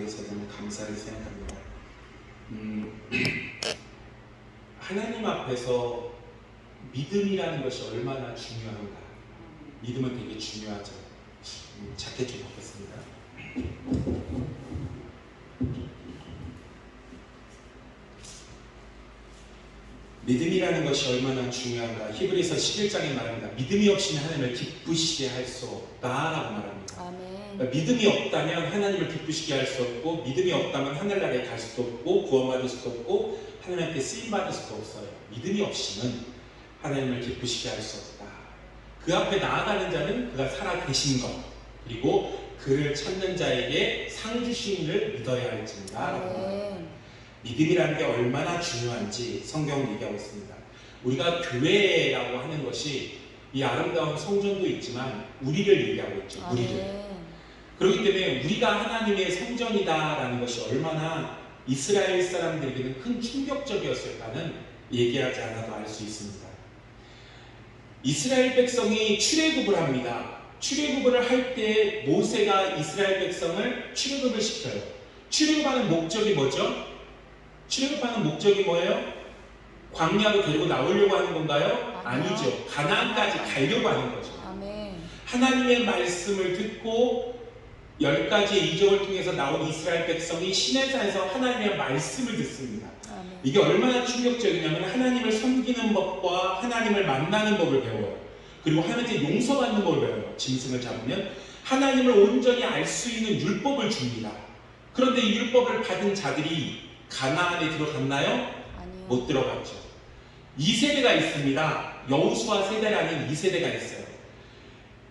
대해서 너무 감사히 생각합니다. 하나님 앞에서 믿음이라는 것이 얼마나 중요한가. 믿음은 되게 중요하죠. 자켓 좀 벗겠습니다. 믿음이라는 것이 얼마나 중요한가. 히브리서 11장에 말합니다. 믿음이 없이는 하나님을 기쁘시게 할 수 없다라고 말합니다. 아멘. 그러니까 믿음이 없다면 하나님을 기쁘시게 할 수 없고, 믿음이 없다면 하늘나라에 갈 수도 없고, 구원받을 수도 없고, 하나님한테 쓰임받을 수도 없어요. 믿음이 없이는 하나님을 기쁘시게 할 수 없다. 그 앞에 나아가는 자는 그가 살아 계신 것, 그리고 그를 찾는 자에게 상 주심을 믿어야 할지니라. 믿음이라는 게 얼마나 중요한지 성경은 얘기하고 있습니다. 우리가 교회라고 하는 것이 이 아름다운 성전도 있지만 우리를 얘기하고 있죠. 우리를. 그렇기 때문에 우리가 하나님의 성전이다라는 것이 얼마나 이스라엘 사람들에게는 큰 충격적이었을까는 얘기하지 않아도 알 수 있습니다. 이스라엘 백성이 출애굽을 합니다. 출애굽을 할 때 모세가 이스라엘 백성을 출애굽을 시켜요. 출애굽하는 목적이 뭐죠? 출애굽하는 목적이 뭐예요? 광야로 데리고 나오려고 하는 건가요? 아니죠. 가나안까지 가려고 하는 거죠. 아멘. 하나님의 말씀을 듣고 10가지의 이적을 통해서 나온 이스라엘 백성이 시내산에서 하나님의 말씀을 듣습니다. 아멘. 이게 얼마나 충격적이냐면 하나님을 섬기는 법과 하나님을 만나는 법을 배워요. 그리고 하나님께 용서받는 법을 배워요. 짐승을 잡으면 하나님을 온전히 알 수 있는 율법을 줍니다. 그런데 이 율법을 받은 자들이 가나안에 들어갔나요? 아니요. 못 들어갔죠. 2세대가 있습니다. 여호수아 세대라는 2세대가 있어요.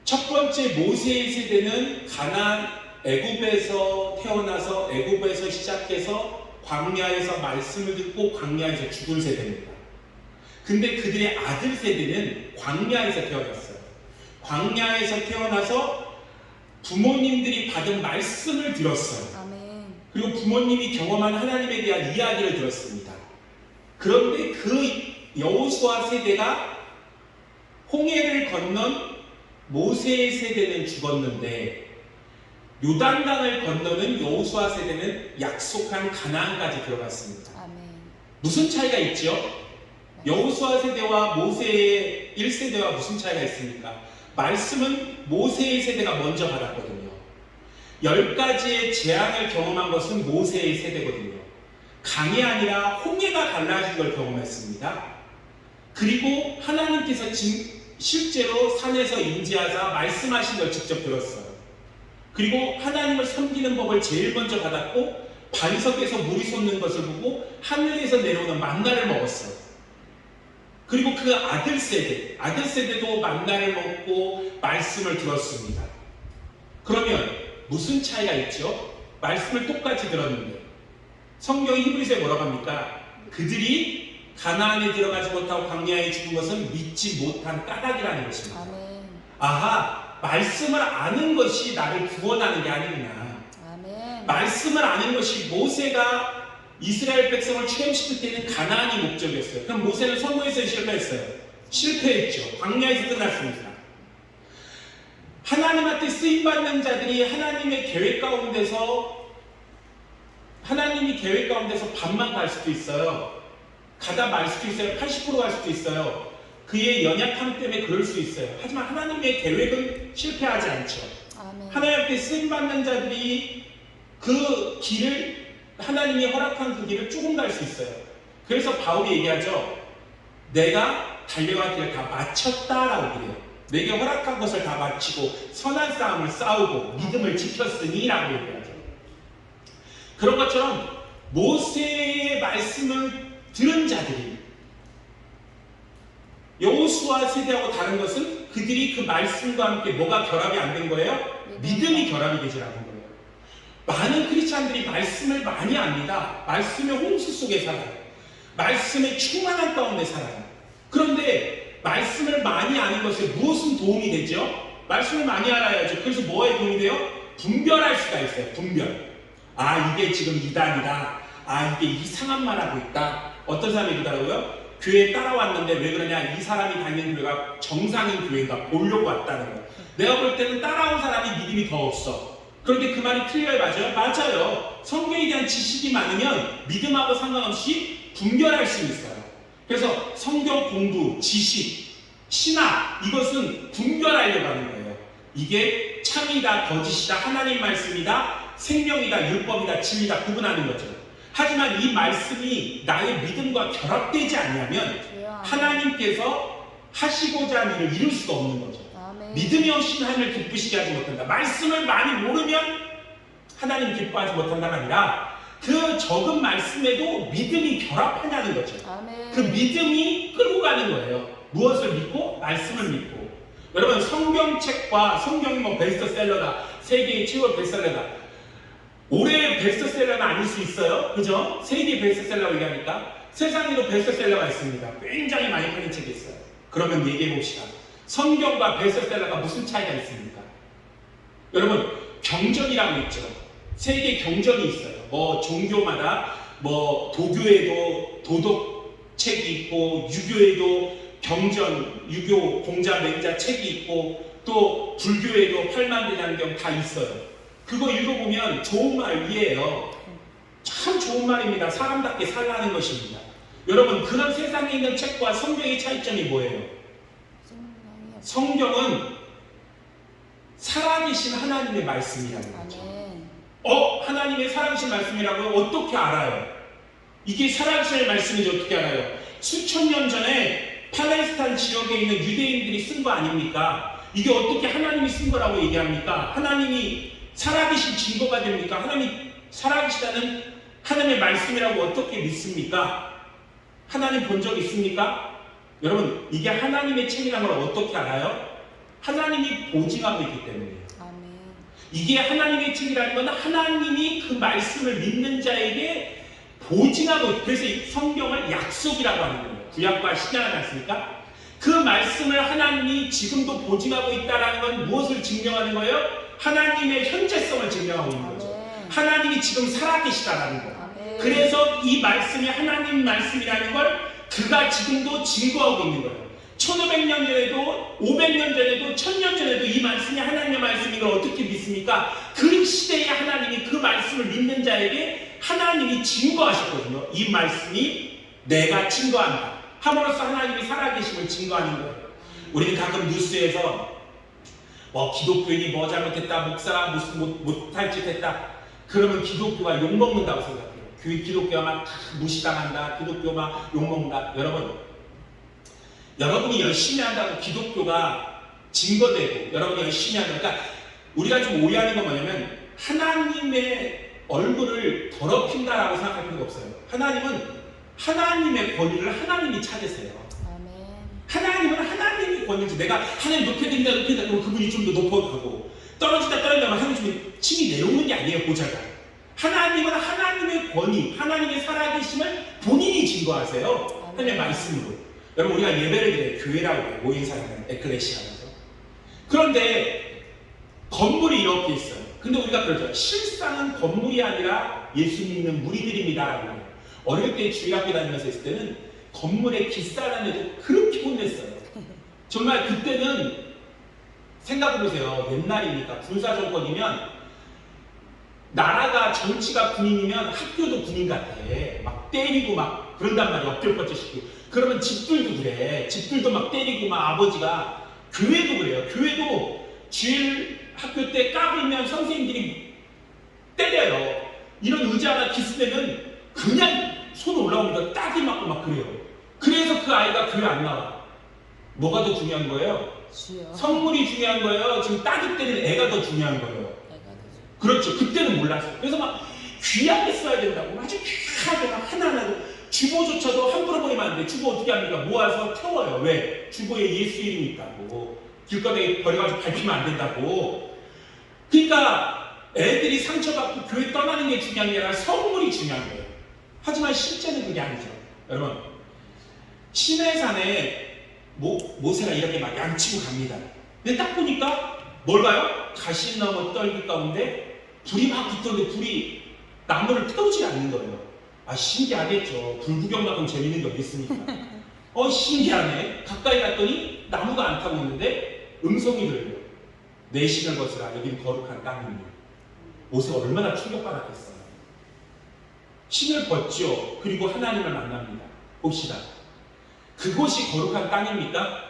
첫 번째 모세의 세대는 가나안 애굽에서 태어나서 애굽에서 시작해서 광야에서 말씀을 듣고 광야에서 죽은 세대입니다. 근데 그들의 아들 세대는 광야에서 태어났어요. 광야에서 태어나서 부모님들이 받은 말씀을 들었어요. 아멘. 그리고 부모님이 경험한 하나님에 대한 이야기를 들었습니다. 그런데 그 여호수아 세대가 홍해를 건넌 모세의 세대는 죽었는데 요단강을 건너는 여호수아 세대는 약속한 가나안까지 들어갔습니다. 아멘. 무슨 차이가 있죠? 여호수아 세대와 모세의 1세대와 무슨 차이가 있습니까? 말씀은 모세의 세대가 먼저 받았거든요. 10가지의 재앙을 경험한 것은 모세의 세대거든요. 강이 아니라 홍해가 갈라진 걸 경험했습니다. 그리고 하나님께서 실제로 산에서 인지하사 말씀하신 걸 직접 들었어요. 그리고 하나님을 섬기는 법을 제일 먼저 받았고 반석에서 물이 솟는 것을 보고 하늘에서 내려오는 만나를 먹었어요. 그리고 그 아들 세대도 만나를 먹고 말씀을 들었습니다. 그러면 무슨 차이가 있죠? 말씀을 똑같이 들었는데 성경이 히브리서에 뭐라고 합니까? 그들이 가나안에 들어가지 못하고 광야에 죽은 것은 믿지 못한 까닭이라는 것입니다. 아멘. 아하, 말씀을 아는 것이 나를 구원하는 게 아니구나. 아멘. 말씀을 아는 것이 모세가 이스라엘 백성을 출애굽시킬 때는 가나안이 목적이었어요. 그럼 모세는 성공했어요? 실패했어요? 실패했죠. 광야에서 끝났습니다. 하나님한테 쓰임받는 자들이 하나님이 계획 가운데서 반만 갈 수도 있어요. 가다 말 수도 있어요. 80% 갈 수도 있어요. 그의 연약함 때문에 그럴 수 있어요. 하지만 하나님의 계획은 실패하지 않죠. 아멘. 하나님께 쓰임받는 자들이 그 길을 하나님이 허락한 그 길을 조금 갈 수 있어요. 그래서 바울이 얘기하죠. 내가 달려갈 길을 다 마쳤다라고 그래요. 내게 허락한 것을 다 마치고 선한 싸움을 싸우고 믿음을 지켰으니 라고 얘기하죠. 그런 것처럼 모세의 말씀을 들은 자들이 여호수아 세대하고 다른 것은 그들이 그 말씀과 함께 뭐가 결합이 안 된 거예요? 믿음이 결합이 되지 않은 거예요. 많은 크리스찬들이 말씀을 많이 압니다. 말씀의 홍수 속에 살아요. 말씀의 충만한 가운데 살아요. 그런데 말씀을 많이 아는 것에 무엇은 도움이 되죠? 말씀을 많이 알아야죠. 그래서 뭐에 도움이 돼요? 분별할 수가 있어요. 분별. 아, 이게 지금 이단이다. 아, 이게 이상한 말 하고 있다. 어떤 사람이 이러더라고요. 교회에 따라왔는데 왜 그러냐? 이 사람이 다니는 교회가 정상인 교회인가 보려고 왔다는 거예요. 내가 볼 때는 따라온 사람이 믿음이 더 없어. 그런데 그 말이 틀려요, 맞아요? 맞아요. 성경에 대한 지식이 많으면 믿음하고 상관없이 분별할 수 있어요. 그래서 성경 공부, 지식, 신학, 이것은 분별하려고 하는 거예요. 이게 참이다, 거짓이다, 하나님 말씀이다, 생명이다, 율법이다, 진리다 구분하는 거죠. 하지만 이 말씀이 나의 믿음과 결합되지 않냐면 하나님께서 하시고자 하는 일을 이룰 수가 없는 거죠. 아멘. 믿음이 없이 하나님을 기쁘시게 하지 못한다. 말씀을 많이 모르면 하나님 기뻐하지 못한다가 아니라 그 적은 말씀에도 믿음이 결합하냐는 거죠. 아멘. 그 믿음이 끌고 가는 거예요. 무엇을 믿고? 말씀을 믿고. 여러분, 성경책과 성경이 뭐 베스트셀러다, 세계의 최고 베스트셀러다. 올해의 베스트셀러는 아닐 수 있어요. 그죠? 세계 베스트셀러 얘기하니까 세상에도 베스트셀러가 있습니다. 굉장히 많이 팔린 책이 있어요. 그러면 얘기해 봅시다. 성경과 베스트셀러가 무슨 차이가 있습니까? 여러분, 경전이라고 있죠. 세계 경전이 있어요. 뭐 종교마다 뭐 도교에도 도덕책이 있고 유교에도 경전, 유교 공자 맹자 책이 있고 또 불교에도 팔만대장경 다 있어요. 그거 읽어보면 좋은 말이에요. 참 좋은 말입니다. 사람답게 살라는 것입니다. 여러분, 그런 세상에 있는 책과 성경의 차이점이 뭐예요? 성경은 살아계신 하나님의 말씀이라는 거죠. 하나님의 살아계신 말씀이라고요? 어떻게 알아요? 이게 살아계신 말씀인지 어떻게 알아요? 수천 년 전에 팔레스타인 지역에 있는 유대인들이 쓴 거 아닙니까? 이게 어떻게 하나님이 쓴 거라고 얘기합니까? 하나님이 살아계신 증거가 됩니까? 하나님이 살아계시다는 하나님의 말씀이라고 어떻게 믿습니까? 하나님 본 적 있습니까? 여러분, 이게 하나님의 책이라는 걸 어떻게 알아요? 하나님이 보증하고 있기 때문이에요. 이게 하나님의 책이라는 건 하나님이 그 말씀을 믿는 자에게 보증하고 있고, 그래서 이 성경을 약속이라고 하는 거예요. 구약과 신약을 않습니까? 그 말씀을 하나님이 지금도 보증하고 있다는 건 무엇을 증명하는 거예요? 하나님의 현재성을 증명하고 있는 거죠. 하나님이 지금 살아계시다라는 거예요. 그래서 이 말씀이 하나님 말씀이라는 걸 그가 지금도 증거하고 있는 거예요. 1500년 전에도 500년 전에도 1000년 전에도 이 말씀이 하나님의 말씀인 걸 어떻게 믿습니까? 그 시대에 하나님이 그 말씀을 믿는 자에게 하나님이 증거하셨거든요. 이 말씀이 내가 증거한다 함으로써 하나님이 살아계심을 증거하는 거예요. 우리는 가끔 뉴스에서 기독교인이 뭐 잘못했다, 목사가 무슨 못할 짓 했다, 그러면 기독교가 욕먹는다고 생각해요. 기독교가 막 무시당한다, 기독교 막 욕먹는다. 여러분이 열심히 한다고 기독교가 증거되고 여러분이 열심히 한다. 그러니까 우리가 좀 오해하는 건 뭐냐면 하나님의 얼굴을 더럽힌다라고 생각할 필요가 없어요. 하나님은 하나님의 권위를 하나님이 찾으세요. 하나님은 하나님의 권위지. 내가 하나님 높여야 된다, 그러면 그분이 좀 더 높아가고, 떨어진다 하면 하나님 좀 침이 내려오는 게 아니에요, 보좌가. 하나님은 하나님의 권위, 하나님의 살아계심을 본인이 증거하세요. 하나님의 말씀으로. 여러분, 우리가 예배를 드려요. 교회라고 해요. 모인사람은 에클레시아라서. 그런데 건물이 이렇게 있어요. 근데 우리가 그러죠. 실상은 건물이 아니라 예수 믿는 무리들입니다라고 해요. 어릴 때 주일학교 다니면서 있을 때는 건물에 기싸는 애도 그렇게 혼냈어요. 정말 그때는 생각해보세요. 옛날이니까 군사정권이면 나라가 정치가 군인이면 학교도 군인 같아. 막 때리고 막 그런단 말이야. 엎드려뻗쳐시키고. 그러면 집들도 그래. 집들도 막 때리고 막 아버지가. 교회도 그래요. 교회도 주일 학교 때 까불면 선생님들이 때려요. 이런 의자 하나 기스내면 그냥 손 올라오니까 딱이 맞고 막 그래요. 그래서 그 아이가 교회 안 나와. 뭐가 더 중요한 거예요? 선물이 중요한 거예요? 지금 딱이 때리는 애가 더 중요한 거예요? 그렇죠. 그때는 몰랐어요. 그래서 막 귀하게 써야 된다고. 아주 귀하게 막 하나하나도. 주보조차도 함부로 버리면 안 돼. 주보 어떻게 합니까? 모아서 태워요. 왜? 주보에 예수 이름이 있다고. 길거리에 버려가지고 밟히면 안 된다고. 그러니까 애들이 상처받고 교회 떠나는 게 중요한 게 아니라 선물이 중요한 거예요. 하지만 실제는 그게 아니죠. 여러분, 시내산에 모세가 이렇게 막 양치고 갑니다. 근데 딱 보니까 뭘 봐요? 가시나무 떨기 가운데 불이 막 붙었는데 불이 나무를 태우지 않는 거예요. 아, 신기하겠죠. 불구경만큼 재밌는 게 어디 있습니까? 신기하네. 가까이 갔더니 나무가 안 타고 있는데 음성이 들려요. 내 신을 벗으라. 여기는 거룩한 땅입니다. 모세가 얼마나 충격받았겠어요. 신을 벗죠. 그리고 하나님을 만납니다. 봅시다. 그곳이 거룩한 땅입니까?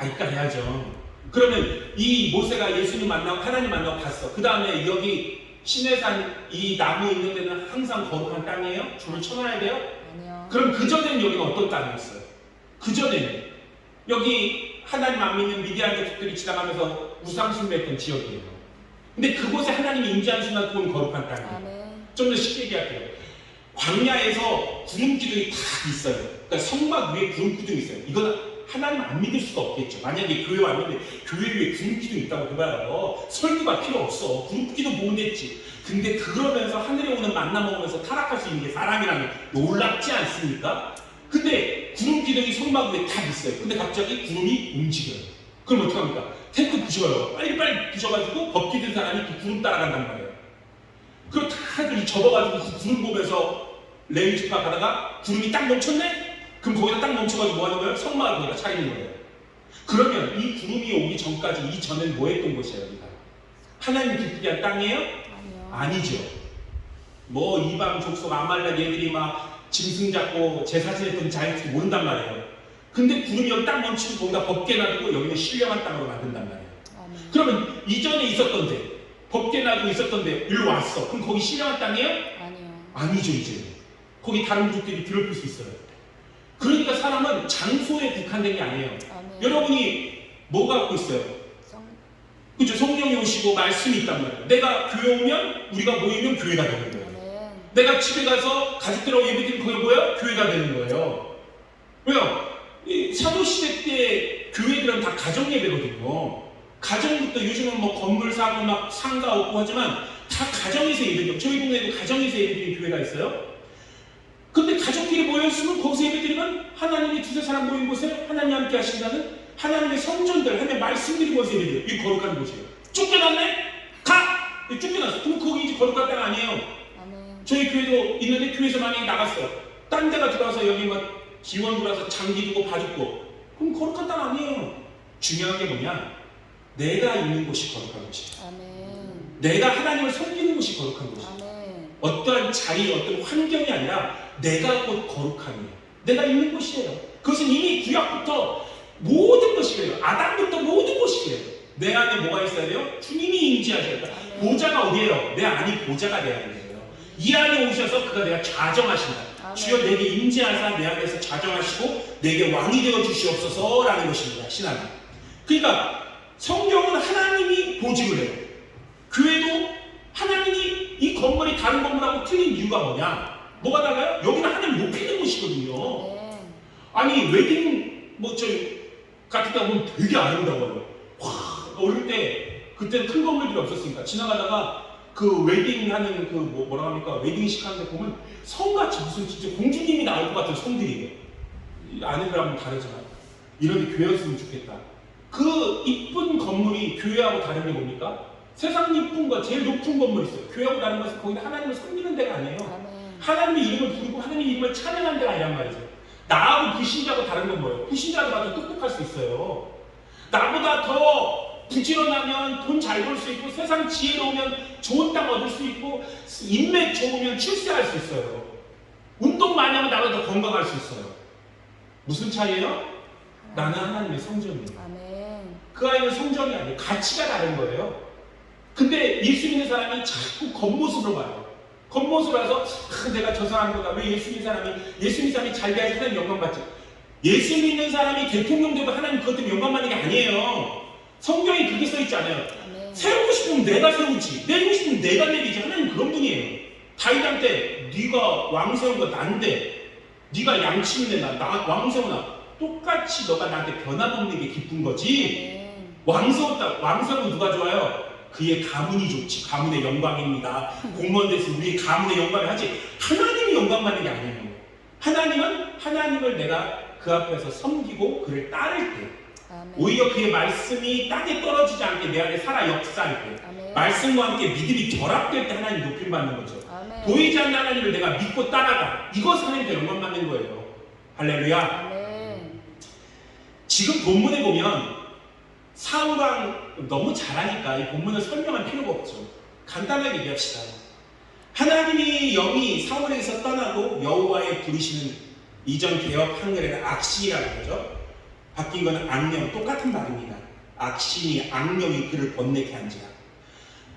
이까 해야죠. 그러면 이 모세가 예수님 만나고 하나님 만나고 갔어. 그 다음에 여기 시내산 이 나무 있는 데는 항상 거룩한 땅이에요? 줄을 쳐놔야 돼요? 아니요. 그럼 그전에는 여기는 어떤 땅이었어요? 그전에는 여기 하나님 안 믿는 미디안 족들이 지나가면서 우상숭배했던 지역이에요. 근데 그곳에 하나님이 임재하는 순간 그건 거룩한 땅이에요. 아멘. 좀 더 쉽게 얘기할게요. 광야에서 구름 기둥이 다 있어요. 그러니까 성막 위에 구름 기둥이 있어요. 이건 하나님 안 믿을 수가 없겠죠. 만약에 교회 왔는데 교회 위에 구름 기둥이 있다고 해봐요. 설교가 필요 없어. 구름 기둥 보면 됐지. 근데 그러면서 하늘에 오는 만나 먹으면서 타락할 수 있는 게 사람이라면 놀랍지 않습니까? 근데 구름 기둥이 성막 위에 다 있어요. 근데 갑자기 구름이 움직여요. 그럼 어떡합니까? 텐트 부셔요. 빨리빨리 부셔가지고 벗기 든 사람이 그 구름 따라간단 말이에요. 그럼 다들 접어가지고 그 구름 보면서 레위 지파 가다가 구름이 딱 멈췄네? 그럼 거기다 딱 멈춰가지고 뭐 하는 거예요? 성막을 거기다 차리는 거예요. 그러면 이 구름이 오기 전까지 이전엔 뭐 했던 곳이에요? 여기가 하나님 기쁘게 한 땅이에요? 아니요. 아니죠. 뭐 이방 족속 아말렉 얘들이 막 짐승 잡고 제사 지냈던 자연스럽게 모른단 말이에요. 근데 구름이 여기 딱 멈추고 거기다 벗게 놔두고 여기는 신령한 땅으로 만든단 말이에요. 아멘. 그러면 이전에 있었던 데 벗게 놔두고 있었던 데 일로 왔어. 그럼 거기 신령한 땅이에요? 아니요. 아니죠. 이제 거기 다른 민족들이 괴롭힐 수 있어요. 그러니까 사람은 장소에 국한된 게 아니에요. 아멘. 여러분이 뭐 갖고 있어요? 그죠? 성령이 오시고 말씀이 있단 말이에요. 내가 교회 오면 우리가 모이면 교회가 되는 거예요. 아멘. 내가 집에 가서 가족들하고 예배드리면 그게 뭐예요? 교회가 되는 거예요. 왜요? 이 사도시대 때 교회들은 다 가정 예배거든요. 가정부터 요즘은 뭐 건물 사고 막 상가 없고 하지만 다 가정에서 예배드려요. 저희 동네에도 가정에서 예배드리는 교회가 있어요. 근데 가족끼리 모였으면 거기서 예배드리면 하나님이 두세 사람 모인 곳에 하나님 함께 하신다는 하나님의 성전들 하나님의 말씀들이 모여서 예배드려요. 이 거룩한 곳이에요. 쫓겨났네? 가! 쫓겨났어. 그럼 거기 이제 거룩한 땅 아니에요. 아멘. 저희 교회도 있는데 교회에서 만약에 나갔어요. 딴 데가 들어와서 여기 막 지원 들어와서 장기 두고 봐주고 그럼 거룩한 땅 아니에요. 중요한 게 뭐냐? 내가 있는 곳이 거룩한 곳이에요. 아멘. 내가 하나님을 섬기는 곳이 거룩한 곳이에요. 아멘. 어떠한 자리, 어떤 환경이 아니라 내가 곧 거룩함이에요. 내가 있는 곳이에요. 그것은 이미 구약부터 모든 것이 그래요. 아담부터 모든 것이 그래요. 내 안에 뭐가 있어야 돼요? 주님이 임재하셔야 돼요. 보좌가 어디예요? 내 안이 보좌가 돼야 돼요. 이 안에 오셔서 그가 내가 좌정하신다. 아멘. 주여 내게 임재하사 내 안에서 좌정하시고 내게 왕이 되어 주시옵소서라는 것입니다. 신앙은. 그러니까 성경은 하나님이 보직을 해요. 교회도 하나님이 이 건물이 다른 건물하고 틀린 이유가 뭐냐? 뭐가 달라요? 여기는 하나님 높이는 곳이거든요. 아멘. 아니 웨딩 뭐 저 같은 데 보면 되게 아름다워요. 와 어릴 때 그때는 큰 건물들이 없었으니까 지나가다가 그 웨딩 하는 그 뭐라 합니까? 웨딩식 하는 데 보면 성같이 무슨 진짜 공주님이 나올 것 같은 성들이에요. 아내들하고는 다르지만 이런 데 교회였으면 좋겠다. 그 이쁜 건물이 교회하고 다른 게 뭡니까? 세상 이쁜 거 제일 높은 건물이 있어요. 교회하고 다른 것은 거기는 하나님을 섬기는 데가 아니에요. 아멘. 하나님의 이름을 부르고 하나님의 이름을 찬양하는 데가 아니란 말이죠. 나하고 불신자하고 다른 건 뭐예요? 불신자보다 더 똑똑할 수 있어요. 나보다 더 부지런하면 돈 잘 벌 수 있고 세상 지혜로우면 좋은 땅 얻을 수 있고 인맥 좋으면 출세할 수 있어요. 운동 많이 하면 나보다 더 건강할 수 있어요. 무슨 차이예요? 나는 하나님의 성전이에요. 아멘. 그 아이는 성전이 아니에요. 가치가 다른 거예요. 근데 예수 믿는 사람이 자꾸 겉모습으로 봐요. 겉모습으로 봐서 내가 저 사람보다 왜 예수 믿는 사람이 잘 돼야지 하나님 영광 받지. 예수 믿는 사람이 대통령 되고 하나님 그것 때문에 영광 받는 게 아니에요. 성경에 그렇게 써있지 않아요. 아멘. 세우고 싶으면 내가 세우지, 내리고 싶으면 내가 내리지. 하나님 그런 분이에요. 다윗한테 네가 왕 세운 거 난데 네가 양치는 나 왕 세우나 똑같이 너가 나한테 변함없는 게 기쁜 거지. 아멘. 왕 세우면 누가 좋아요? 그의 가문이 좋지. 가문의 영광입니다. 공무원 됐으면 우리의 가문의 영광을 하지. 하나님이 영광 받는 게 아니에요. 하나님을 내가 그 앞에서 섬기고 그를 따를 때 아멘. 오히려 그의 말씀이 땅에 떨어지지 않게 내 안에 살아 역사할 때 아멘. 말씀과 함께 믿음이 결합될 때 하나님 높임 받는 거죠. 아멘. 보이지 않는 하나님을 내가 믿고 따라가. 이것을 하나님께 영광 받는 거예요. 할렐루야. 아멘. 지금 본문에 보면 사울왕 너무 잘하니까 이 본문을 설명할 필요가 없죠. 간단하게 얘기합시다. 하나님이 영이 사울에게서 떠나고 여호와의 부르시는 이전 개혁 한글에는 악신이라고 그러죠. 바뀐 것은 악령, 똑같은 말입니다. 악신이 악령이 그를 번뇌케 한지라.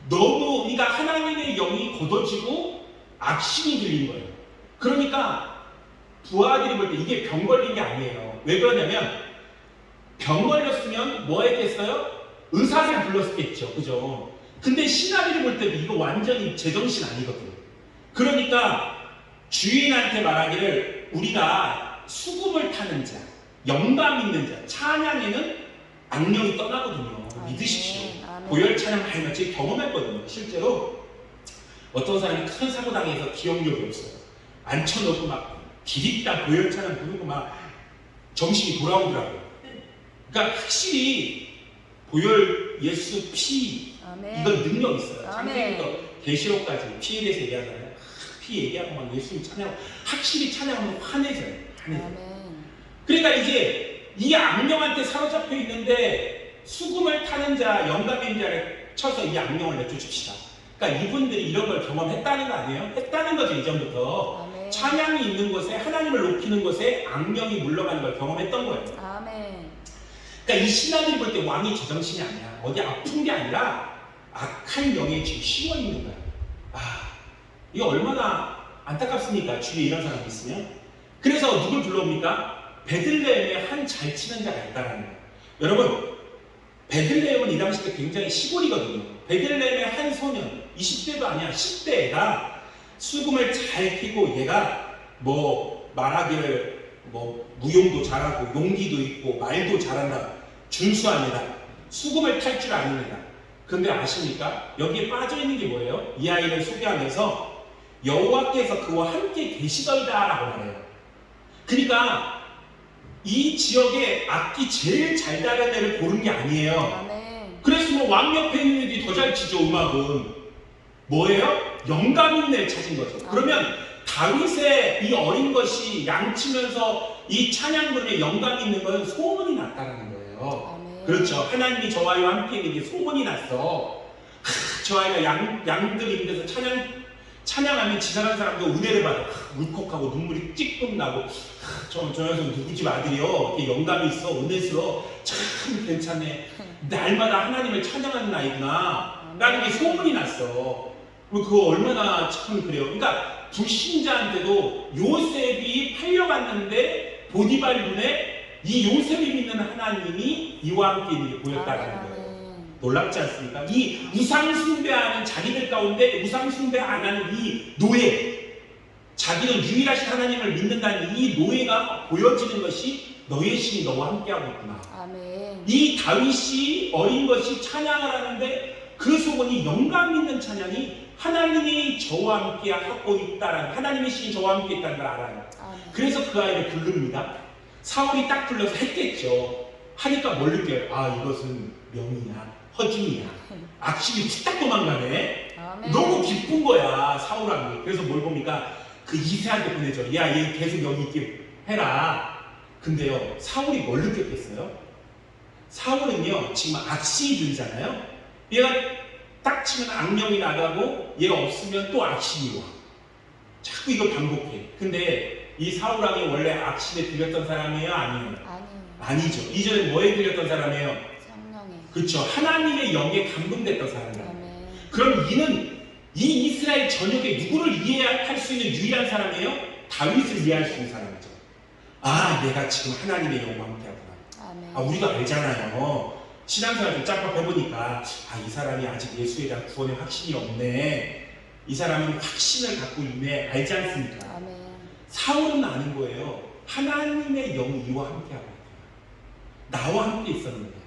너무 그러니까 하나님의 영이 걷어지고 악신이 들린 거예요. 그러니까 부하들이 볼 때 이게 병 걸린 게 아니에요. 왜 그러냐면 병 걸렸으면 뭐 했겠어요? 의사를 불렀겠죠. 그죠? 근데 신하들이 볼 때도 이거 완전히 제정신 아니거든요. 그러니까 주인한테 말하기를 우리가 수금을 타는 자, 영감 있는 자, 찬양에는 악령이 떠나거든요. 믿으십시오. 고열 찬양 많이 같이 경험했거든요. 실제로 어떤 사람이 큰 사고 당해서 기억력이 없어요. 앉혀놓고 막 기립다 고열 찬양 부르고 막 정신이 돌아오더라고요. 그러니까 확실히 고열, 예수, 피 이건 능력 있어요. 창세기부터 계시록까지 피에 대해서 얘기하잖아요. 피 얘기하고 막 예수님 찬양하고 확실히 찬양하면 화내져요. 그러니까 이제 이 악령한테 사로잡혀 있는데 수금을 타는 자, 영감 있는 자를 쳐서 이 악령을 내쫓읍시다. 그러니까 이분들이 이런 걸 경험했다는 거 아니에요? 했다는 거죠. 이전부터. 아멘. 찬양이 있는 곳에 하나님을 높이는 곳에 악령이 물러가는 걸 경험했던 거예요. 아멘. 그러니까 이 신하들이 볼 때 왕이 제정신이 아니야. 어디 아픈 게 아니라 악한 영에 지금 씌워 있는 거야. 아, 이거 얼마나 안타깝습니까? 주위에 이런 사람이 있으면. 그래서 누굴 불러옵니까? 베들레헴에 한 잘 치는 자가 있다는 거예요. 여러분, 베들레헴은 이 당시 때 굉장히 시골이거든요. 베들레헴의 한 소년, 20대도 아니야, 10대가 수금을 잘 피고 얘가 뭐 말하기를 뭐 무용도 잘하고 용기도 있고 말도 잘한다. 준수합니다. 수금을 탈 줄 아는 애다. 근데 아십니까? 여기에 빠져있는 게 뭐예요? 이 아이를 소개하면서 여호와께서 그와 함께 계시더이다 라고 말해요. 그러니까 이 지역에 악기 제일 잘 다른 애를 고른 게 아니에요. 그래서 뭐 왕 옆에 있는 애들이 더 잘 치죠. 음악은 뭐예요? 영감 있는 애를 찾은 거죠. 그러면 다윗의 이 어린 것이 양치면서 이 찬양 부르에 영감이 있는 건 소문이 났다는 거예요. 그렇죠. 하나님이 저와 함께 있는 게 소문이 났어. 저 아이가 양들이 있는 데서 찬양하면 지나가는 사람도 은혜를 받아. 울컥하고 눈물이 찔끔 나고 저 녀석 누구 집 아들이요. 이렇게 영감이 있어. 은혜스러워. 참 괜찮네. 날마다 하나님을 찬양하는 아이구나 라는 게 소문이 났어. 그거 얼마나 참 그래요. 그러니까 불신자한테도 요셉이 팔려갔는데 보디발 눈에 이 요셉이 믿는 하나님이 이와 함께 있는 게 보였다는 거예요. 놀랍지 않습니까? 이 우상숭배하는 자기들 가운데 우상숭배 안 하는 이 노예, 자기는 유일하신 하나님을 믿는다는 이 노예가 보여지는 것이 너의 신이 너와 함께하고 있구나. 아멘. 이 다윗이 어린 것이 찬양을 하는데 그 소문이 영감 있는 찬양이 하나님이 저와 함께 하고 있다라는, 하나님의 신이 저와 함께 있다는 걸 알아요. 아멘. 그래서 그 아이를 부릅니다. 사울이 딱 불러서 했겠죠. 하니까 뭘 느껴요? 아, 이것은 명이야, 허중이야. 악신이 후딱 도망가네. 아멘. 너무 기쁜 거야, 사울왕이. 그래서 뭘 봅니까? 그 이새한테 보내죠. 야, 얘 계속 여기 있게 해라. 근데요, 사울이 뭘 느꼈겠어요? 사울은요, 지금 악신이 들잖아요. 얘가 딱 치면 악령이 나가고 얘가 없으면 또 악신이 와. 자꾸 이걸 반복해. 근데 이 사울왕이 원래 악신에 들렸던 사람이에요? 아니에요? 아니죠. 이전에 뭐에 들렸던 사람이에요? 성령에. 그렇죠. 하나님의 영에 감동됐던 사람이에요. 그럼 이는 이 이스라엘 전역에 누구를 이해할 수 있는 유일한 사람이에요? 다윗을 이해할 수 있는 사람이죠. 아, 내가 지금 하나님의 영과 함께하구나. 아, 우리도 알잖아요. 신앙생활 좀 짬밥 해보니까 아, 이 사람이 아직 예수에 대한 구원의 확신이 없네. 이 사람은 확신을 갖고 있네. 알지 않습니까? 아멘. 사울은 아는 거예요. 하나님의 영이 이와 함께하고 있다. 나와 함께 있었는데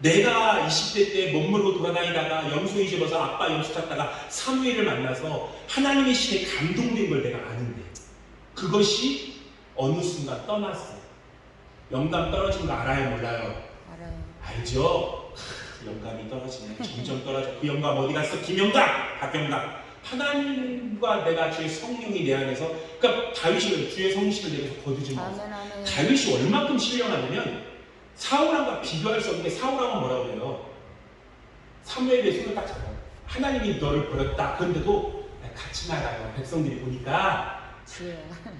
내가 20대 때 멋물고 돌아다니다가 염소 잊어버서 아빠 염소 찾다가 사무엘을 만나서 하나님의 신에 감동된 걸 내가 아는데 그것이 어느 순간 떠났어. 영감 떨어진 거 알아요? 몰라요? 알아요. 알죠? 영감이 떨어지네. 점점 떨어져. 그 영감 어디 갔어? 김영감! 박영감! 하나님과 내가 주의 성령이 내 안에서, 그러니까 다윗이 주의 성신을 내게서 거두지 마세요. 다윗이 얼마큼 신령하냐면 사울왕과 비교할 수 없는 게, 사울왕은 뭐라고 해요? 사무엘의 손을 딱 잡아요. 하나님이 너를 버렸다. 그런데도 같이 나가요. 백성들이 보니까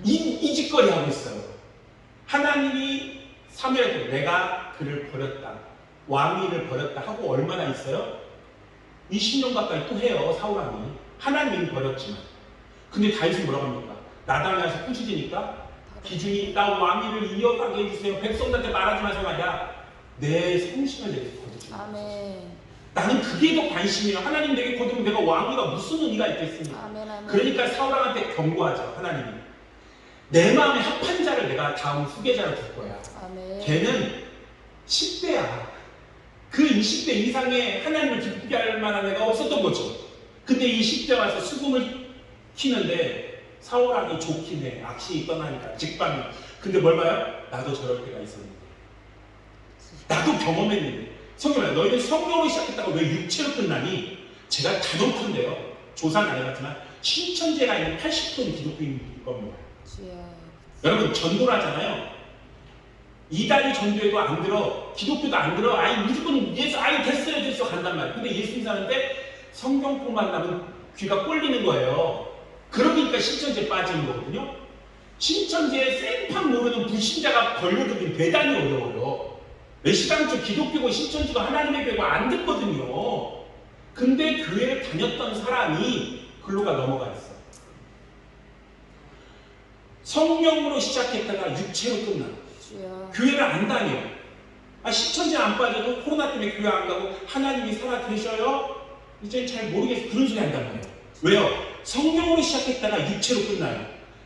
이 짓거리 하고 있어요. 하나님이 사무엘한테 내가 그를 버렸다. 왕위를 버렸다 하고 얼마나 있어요? 20년 가까이 또 해요. 사울왕이. 하나님이 버렸지만. 근데 다윗은 뭐라고 합니까? 나단에 와서 꾸짖으니까 기준이 나 왕위를 이어가게 해주세요. 백성들한테 말하지 마세요. 말이야. 내 성심을 내게 거두지 마세요. 나는 그게 더 관심이에요. 하나님 내게 거두면 내가 왕위가 무슨 의미가 있겠습니까? 아멘. 그러니까 사울왕한테 경고하죠. 하나님이. 내 마음에 합한 자를 내가 다음 후계자로 둘 거야. 아멘. 걔는 10대야. 그 20대 이상의 하나님을 기쁘게 할 만한 애가 없었던 거죠. 근데 이 10대 와서 수금을 키는데 사울왕이 좋긴 해. 악신이 떠나니까 직방이. 근데 뭘 봐요? 나도 저럴 때가 있었는데. 나도 경험했는데. 성경에 너희는 성령으로 시작했다가 왜 육체로 끝나니? 제가 단언컨대요. 조사는 안 해봤지만 신천지가 있는 80%는 기독교인일 겁니다. 여러분 전도를 하잖아요. 이단이 전도해도 안 들어. 기독교도 안 들어. 아이 무조건 예수 아이 됐어 간단 말이에요. 근데 예수 믿사는데 성경뿐만 나면 귀가 꼴리는 거예요. 그러니까 신천지에 빠지는 거거든요. 신천지에 생판 모르는 불신자가 걸려들긴 대단히 어려워요. 메시당초 기독교고 신천지고 하나님의 교회고 안 듣거든요. 근데 교회를 다녔던 사람이 글로가 넘어가 있어. 성령으로 시작했다가 육체로 끝나. 교회를 안 다녀. 신천지 안 빠져도 코로나 때문에 교회 안 가고 하나님이 살아 계셔요? 이제 잘 모르겠어. 그런 소리 한단 말이에요. 왜요? 성령으로 시작했다가 육체로 끝나요.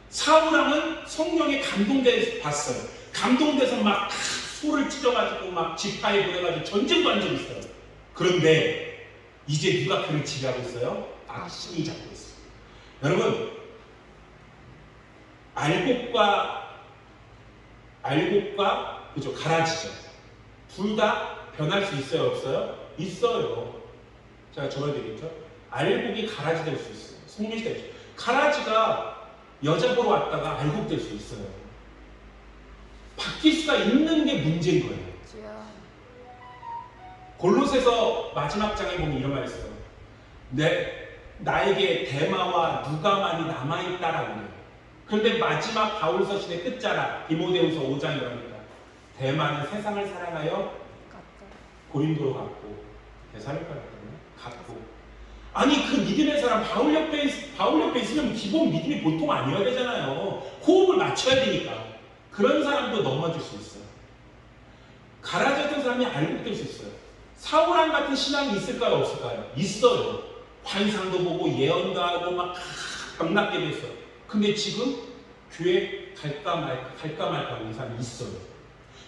사울왕은 성령에 감동돼서 봤어요. 감동돼서 막 소를 찢어가지고 막 지파에 보내가지고 전쟁도 한 적이 있어요. 그런데 이제 누가 그를 지배하고 있어요? 악신이 잡고 있어요. 여러분 알곡과 그죠 가라지죠. 둘 다 변할 수 있어요, 없어요? 있어요. 제가 적어드리겠죠. 알곡이 가라지 될 수 있어요. 송리시 될 수 있어요. 가라지가 여자 보러 왔다가 알곡 될 수 있어요. 바뀔 수가 있는 게 문제인 거예요. 골로새서 마지막 장에 보면 이런 말이 있어요. 나에게 데마와 누가만이 남아있다라고 해요. 그런데 마지막 바울 서신의 끝자락 디모데후서 5장에 그럽니다. 데마는 세상을 사랑하여 고린도로 갔고 데살로니가 갔고. 아니 그 믿음의 사람 바울 옆에 있으면 기본 믿음이 보통 아니어야 되잖아요. 호흡을 맞춰야 되니까. 그런 사람도 넘어질 수 있어요. 가라졌던 사람이 알곡될 수 있어요. 사울왕 같은 신앙이 있을까요? 없을까요? 있어요. 환상도 보고 예언도 하고 막 병났게 됐어요. 근데 지금 교회 갈까 말까 하는 사람이 있어요.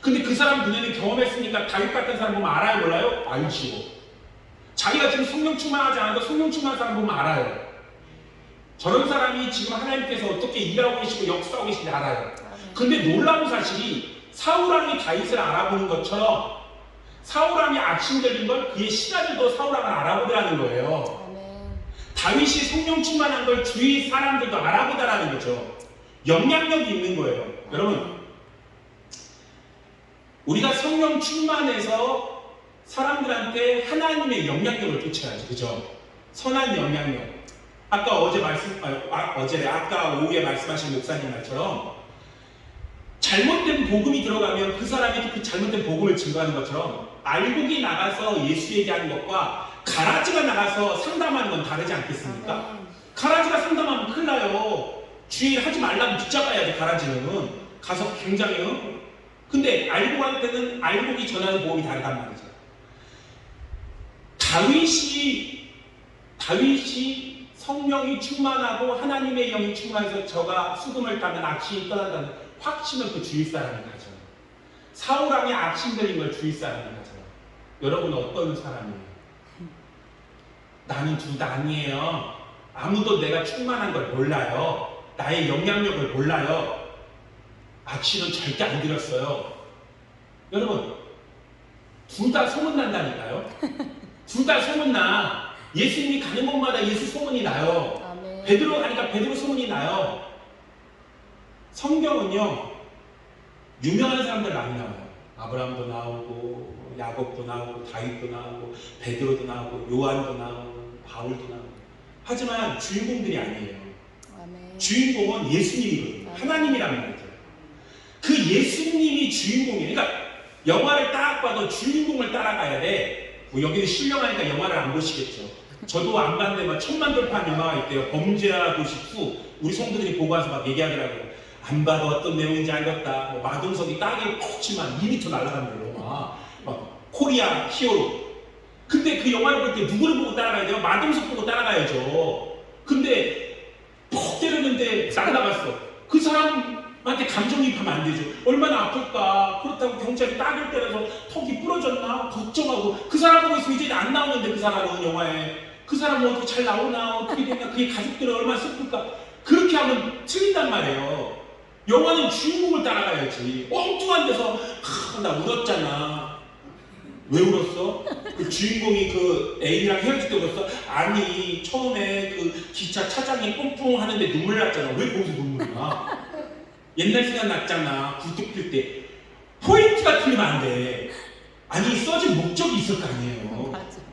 근데 그 사람 눈에는 경험했으니까 다윗 같은 사람 보면 알아요? 몰라요? 알지요. 자기가 지금 성령 충만하지 않아도 성령 충만한 사람 보면 알아요. 저런 사람이 지금 하나님께서 어떻게 일하고 계시고 역사하고 계신지 알아요. 근데 놀라운 사실이 사울왕이 다윗을 알아보는 것처럼 사울왕이 악신들인 걸 그의 신하들도 사울왕을 알아보더라는 거예요. 다윗이 성령 충만한 걸 주위 사람들도 알아보다라는 거죠. 영향력이 있는 거예요. 여러분 우리가 성령 충만해서 사람들한테 하나님의 영향력을 끼쳐야죠. 그죠? 선한 영향력. 아까 오후에 말씀하신 목사님 말처럼 잘못된 복음이 들어가면 그 사람이 그 잘못된 복음을 증거하는 것처럼 알곡이 나가서 예수 얘기하는 것과 가라지가 나가서 상담하는 건 다르지 않겠습니까? 가라지가 상담하면 큰일 나요. 주의 하지 말라면 붙잡아야지. 가라지는 가서 굉장해요. 근데 알곡한테는 알곡이 전하는 복음이 다르단 말이죠. 다윗이 성령이 충만하고 하나님의 영이 충만해서 저가 수금을 타면 악신이 떠난다는 확신을 그 주위 사람이 가져요. 사울왕이 악신들인 걸 주위 사람이 가져요. 여러분은 어떤 사람이에요? 나는 둘 다 아니에요. 아무도 내가 충만한 걸 몰라요. 나의 영향력을 몰라요. 악신은 절대 안 들었어요. 여러분 둘 다 소문난다니까요. 둘 다 소문나. 예수님이 가는 곳마다 예수 소문이 나요. 아멘. 베드로 가니까 베드로 소문이 나요. 성경은요 유명한 사람들 많이 나와요. 아브라함도 나오고 야곱도 나오고 다윗도 나오고 베드로도 나오고 요한도 나오고 바울도 나오고. 하지만 주인공들이 아니에요. 아멘. 주인공은 예수님이거든요. 하나님이란 말이죠. 그 예수님이 주인공이에요. 그러니까 영화를 딱 봐도 주인공을 따라가야 돼. 뭐 여기는 신령하니까 영화를 안 보시겠죠. 저도 안 봤는데 막 1000만 돌파한 영화가 있대요. 범죄와 도시 2. 우리 성도들이 보고 와서 막 얘기하더라고요. 안 봐도 어떤 내용인지 알겠다. 뭐 마동석이 따귀를 콕 치면 2m 날아간대요. 막 코리아 히어로. 근데 그 영화를 볼 때 누구를 보고 따라가야 돼요? 마동석 보고 따라가야죠. 근데 퍽 때렸는데 날아갔어. 그 사람한테 감정이입하면 안 되죠. 얼마나 아플까. 그렇다고 경찰이 따귀를 때려서 턱이 부러졌나 걱정하고. 그 사람 보고 있으면 이제 안 나오는데 그 사람은 영화에. 그 사람은 어떻게 잘 나오나 어떻게 되나 그게 가족들은 얼마나 슬플까. 그렇게 하면 틀린단 말이에요. 영화는 주인공을 따라가야지. 엉뚱한 데서 나 울었잖아. 왜 울었어? 그 주인공이 그 애인이랑 헤어질 때 울었어? 아니 처음에 그 기차 차장이 뿡뿡 하는데 눈물 났잖아. 왜 거기서 눈물이 나? 옛날 생각 났잖아. 굴뚝 필 때. 포인트가 틀리면 안 돼. 아니 써진 목적이 있을 거 아니에요.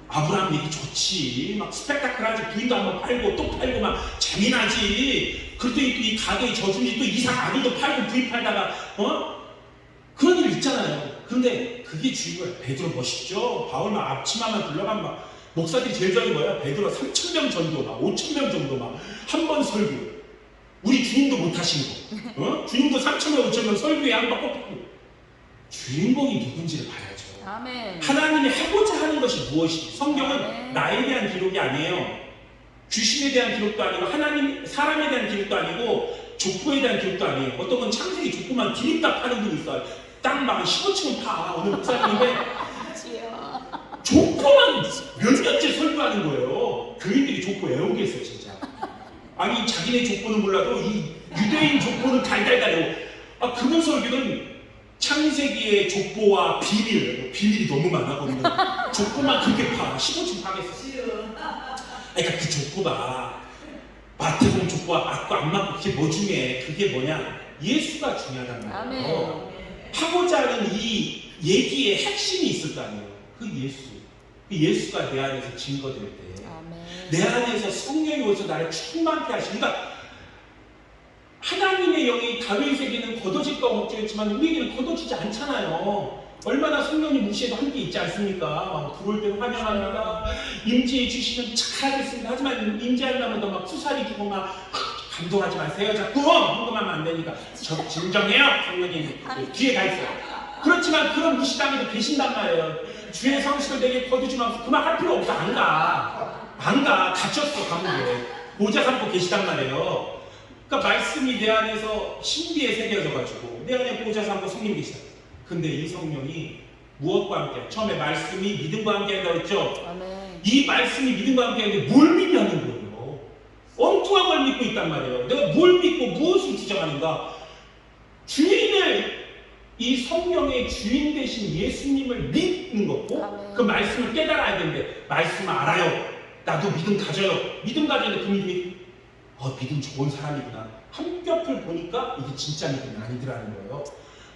아브라함 얘기 좋지. 막 스펙타클하지. 부인도 한번 팔고 또 팔고 막 재미나지. 그때 이 가게의 저주인지 또 이상 아들도 팔고 부인 팔다가 그런 일 있잖아요. 그런데 그게 주인공이에요. 베드로 멋있죠. 바울 막 앞치마만 둘러가면 막 목사들이 제일 좋아하는 거예요. 베드로 3000명 전도 막 5000명 정도 막 한 번 설교. 우리 주님도 못 하신 거. 주님도 3000명 5000명 설교에 한 번 꼭 주인공이 누군지를 봐야죠. 아멘. 하나님이 하고자 하는 것이 무엇이지? 성경은 아멘. 나에 대한 기록이 아니에요. 귀신에 대한 기록도 아니고 하나님 사람에 대한 기록도 아니고 족보에 대한 기록도 아니에요. 어떤 건 창세기 족보만 기립다 파는 분이 있어요. 땅 막 15층은 파. 어느 목사님인데 족보만 몇 년째 설교하는 거예요. 교인들이 족보 외우겠어요 진짜. 아니 자기네 족보는 몰라도 이 유대인 족보는 달달달 외워. 그분 설교는 창세기의 족보와 비밀이 너무 많아거든요. 족보만 그렇게 파. 15층 파겠어. 그러니까 그 족보가 마태복음 족보와 맞고 안 맞고 그게 뭐 중요해? 그게 뭐냐? 예수가 중요하단 말이에요. 하고자 하는 이 얘기의 핵심이 있을 거 아니에요. 그 예수. 그 예수가 내 안에서 증거될 때, 내 안에서 성령이 오셔서 나를 충만케 하시는. 그러니까 하나님의 영이 다윗에게는 걷어질까 걱정했지만 우리에게는 걷어지지 않잖아요. 얼마나 성령이 무시해도 함께 있지 않습니까? 막 들어올 때는 환영합니다. 임재해 주시면 잘하겠습니다. 하지만 임재하려면 막 수사리 주고 막 감동하지 마세요. 자꾸 흥금하면 안 되니까 진정해요. 성령님 뒤에 가 있어요. 그렇지만 그런 무시당해도 계신단 말이에요. 주의 성식을 내게 거두지면서 그만 할 필요 없어. 안 가. 갇혔어 감옥에. 모자 삼고 계시단 말이에요. 그러니까 말씀이 내 안에서 신비에 새겨져가지고 내 안에 모자 삼고 성령 계시다. 근데 이 성령이 무엇과 함께? 처음에 말씀이 믿음과 함께 한다고 했죠? 아멘. 이 말씀이 믿음과 함께 하는데 뭘 믿냐는 거예요. 엉뚱한 걸 믿고 있단 말이에요. 내가 뭘 믿고 무엇을 주장하는가? 주인을, 이 성령의 주인 되신 예수님을 믿는 거고 아멘. 그 말씀을 깨달아야 되는데 말씀을 알아요. 나도 믿음 가져요. 믿음 가지는데 그 믿음이 믿음 좋은 사람이구나. 한 겹을 보니까 이게 진짜 믿음이 아니더라는 거예요.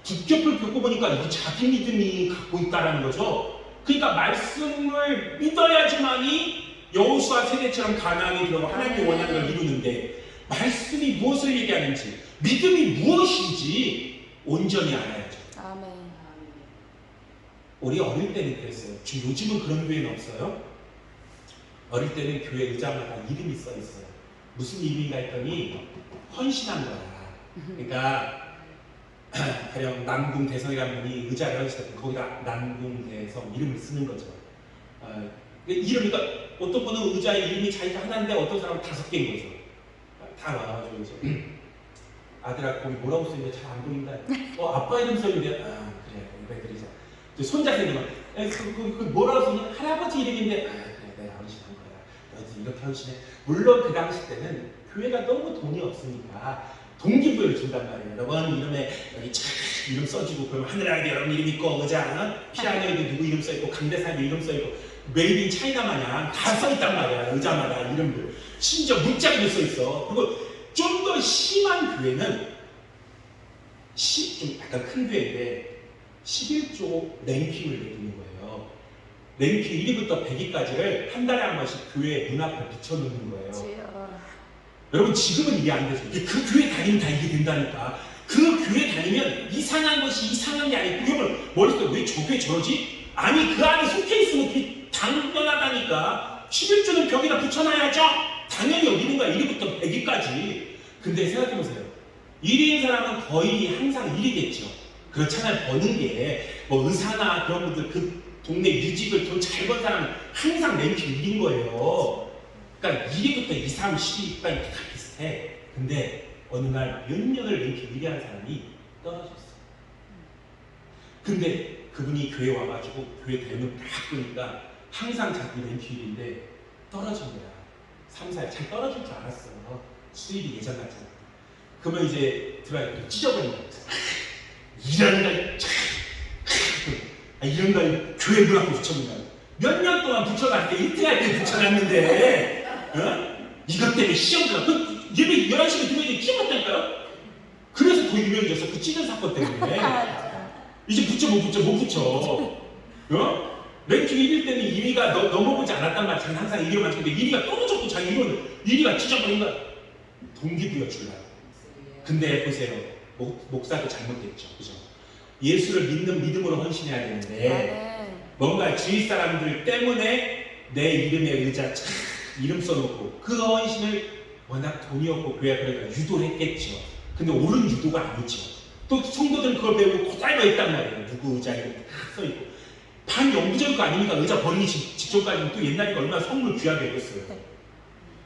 두 겹을 겪어보니까 이게 자기 믿음이 갖고 있다는 거죠. 그러니까 말씀을 믿어야지만이 여호수아 세대처럼 가나안에 들어가 하나님이 원하는 걸 이루는데 말씀이 무엇을 얘기하는지 믿음이 무엇인지 온전히 알아야죠. 아멘. 우리 어릴 때는 그랬어요. 요즘은 그런 교회는 없어요. 어릴 때는 교회 의자마다 이름이 써 있어요. 무슨 이름인가 했더니 헌신한 거야. 그러니까 가령 남궁대성이라는 분이 의자를 헌신했을 때 거기다 남궁대성 이름을 쓰는 거죠. 이름, 그러니까 어떤 분은 의자의 이름이 자기가 하나인데 어떤 사람은 5개인 거죠. 다 와가지고 이제 아들아 거기 뭐라고 써있는데 잘 안 보인다. 아빠 이름 써있는데 그래 이거 그러자. 손자 생기면 그 뭐라고 써있냐? 할아버지 이름인데 그래 내가 헌신한 거야. 너도 이렇게 헌신해. 물론 그 당시 때는 교회가 너무 돈이 없으니까 동기부여를 준단 말이에요. 여러분 이름에 여기 쫙 이름 써주고 그러면 하늘아래 여러분 이름 있고 의자 피아노에도 누구 이름 써있고 강대상에 이름 써있고 메이드 인 차이나 마냥 다 써있단 말이야. 의자마다 이름들. 심지어 문짝에도 써있어. 그리고 좀 더 심한 교회는 좀 약간 큰 교회인데 11조 랭킹을 내두는 거예요. 랭킹 1위부터 100위까지를 한 달에 한 번씩 교회 문 앞에 붙여놓는 거예요. 주여. 여러분 지금은 이해 안 되죠. 그 교회 다니면 다 이게 된다니까. 그 교회 다니면 이상한 것이 이상한 게 아니고 여러분 머릿속에 왜 저 교회 저러지? 아니 그 안에 속해 있으면 그게 당연하다니까. 11조는 벽에다 붙여놔야죠. 당연히 여기는 거야. 1위부터 100위까지. 근데 생각해보세요. 1위인 사람은 거의 항상 1위겠죠. 그렇잖아요. 버는 게 뭐 의사나 그런 분들 그 동네 유직을 돈 잘 번 사람은 항상 랭킹 1위인 거예요. 그러니까 1위부터 2, 3, 10위까지 다 비슷해. 근데 어느 날 몇 년을 랭킹 1위 하는 사람이 떨어졌어. 근데 그분이 교회 와가지고 교회 대문 딱 보니까 항상 자기 랭킹 1위인데 떨어진 거야. 3, 4일 잘 떨어질 줄 알았어. 수입이 예전 같잖아. 그러면 이제 들어가니까 찢어버린 거야. 이런 걸 이런 걸 교회 문 앞에 붙여놓은 거야. 몇 년 동안 붙여놨대. 이틀할 때 붙여놨는데 이것 때문에 시험도 그 예배 11시에 두명이 찢어봤다니까요. 그래서 더 유명해졌어. 그 찢은 사건 때문에. 이제 붙여 못 붙여. 랭킹 1위 때는 2위가 넘어보지 않았단 말이야. 자기는 항상 1위를 맞추는데 1위가 떨어졌고 자기 1위가 찢어버린 거야. 동기부여 주려고. 근데 보세요. 목사도 잘못됐죠. 그죠? 예수를 믿는 믿음으로 헌신해야 되는데 뭔가 주위 사람들 때문에 내 이름에 의자 이름 써놓고 그 헌신을 워낙 돈이 없고 교회 그러니까 유도를 했겠죠. 근데 옳은 유도가 아니죠. 또 성도들은 그걸 배우고 고달고 있단 말이에요. 누구 의자에 다 써있고 반영구적인 거 아닙니까? 의자 버리기 직전까지는 또 옛날이가 얼마나 성물 귀하게 여겼어요.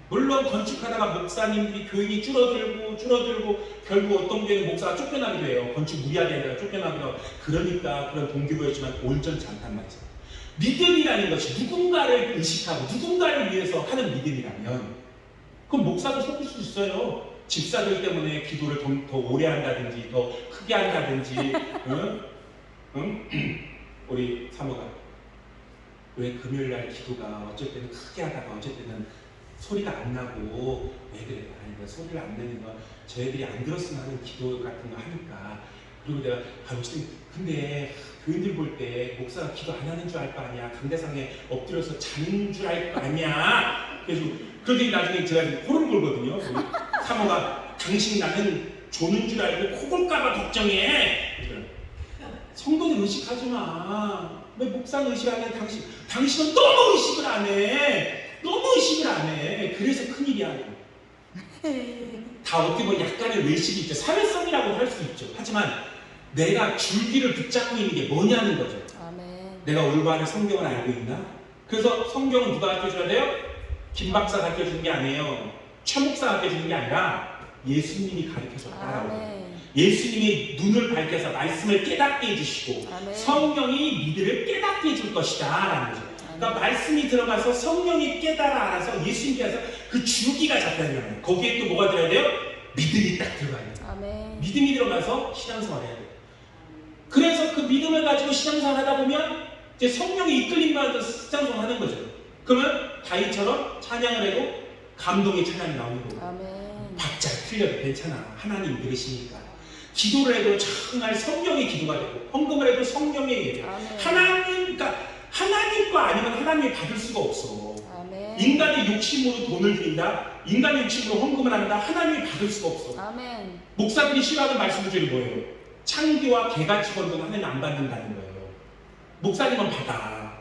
물론 건축하다가 목사님들이 교인이 줄어들고 결국 어떤 교회는 목사가 쫓겨나기도 해요. 건축 무리하게 하다가 쫓겨나기도 하고 그러니까 그런 동기부여지만 온전치 않단 말이죠. 믿음이라는 것이 누군가를 의식하고 누군가를 위해서 하는 믿음이라면 그럼 목사도 속을 수 있어요. 집사들 때문에 기도를 더 오래 한다든지 더 크게 한다든지 우리 사모가 왜 금요일날 기도가 어쩔 때는 크게 하다가 어쩔 때는 소리가 안 나고 왜 그래? 아니 소리를 안 내는 거 저희들이 안 들었으면 하는 기도 같은 거 하니까 그리고 내가 혹시 근데 교인들 볼 때 목사가 기도 안 하는 줄 알 거 아니야. 강대상에 엎드려서 자는 줄 알 거 아니야. 그래서 그러더니 나중에 제가 코를 골거든요. 사모가 당신 나는 조는 줄 알고 코 골까봐 걱정해. 성도들 의식하지 마. 왜 목사는 의식하면 당신은 너무 의식을 안 해. 너무 의식을 안 해. 그래서 큰일이야. 다 어떻게 보면 약간의 외식이 있죠. 사회성이라고 할 수 있죠. 하지만 내가 줄기를 붙잡고 있는 게 뭐냐는 거죠. 아멘. 내가 올바른 성경을 알고 있나? 그래서 성경은 누가 가르쳐줘야 돼요? 김 박사 가르쳐주는 게 아니에요. 최 목사 가르쳐주는 게 아니라 예수님이 가르쳐줬다라고. 예수님이 눈을 밝혀서 말씀을 깨닫게 해주시고 아멘. 성령이 니들을 깨닫게 해줄 것이다 라는 거죠. 그러니까 말씀이 들어가서 성령이 깨달아 알아서 예수님께서 그 주기가 잡혀야 돼요. 거기에 또 뭐가 들어야 돼요? 믿음이 딱 들어가야 돼요. 아멘. 믿음이 들어가서 신앙생활을 해야 돼요. 그래서 그 믿음을 가지고 신앙생활 하다 보면 이제 성령이 이끌림받아서 신앙생활 하는 거죠. 그러면 다윗처럼 찬양을 해도 감동의 찬양이 나오는 거고 아멘. 박자 틀려도 괜찮아. 하나님 들으시니까. 기도를 해도 정말 성령의 기도가 되고 헌금을 해도 성령의 예배가 그러니까 하나님과 아니면 하나님이 받을 수가 없어. 아멘. 인간의 욕심으로 돈을 드린다. 인간의 욕심으로 헌금을 한다. 하나님이 받을 수가 없어. 아멘. 목사들이 싫어하는 말씀 중에 뭐예요? 창기와 개같이 건든 하나님 안 받는다는 거예요. 목사님은 받아.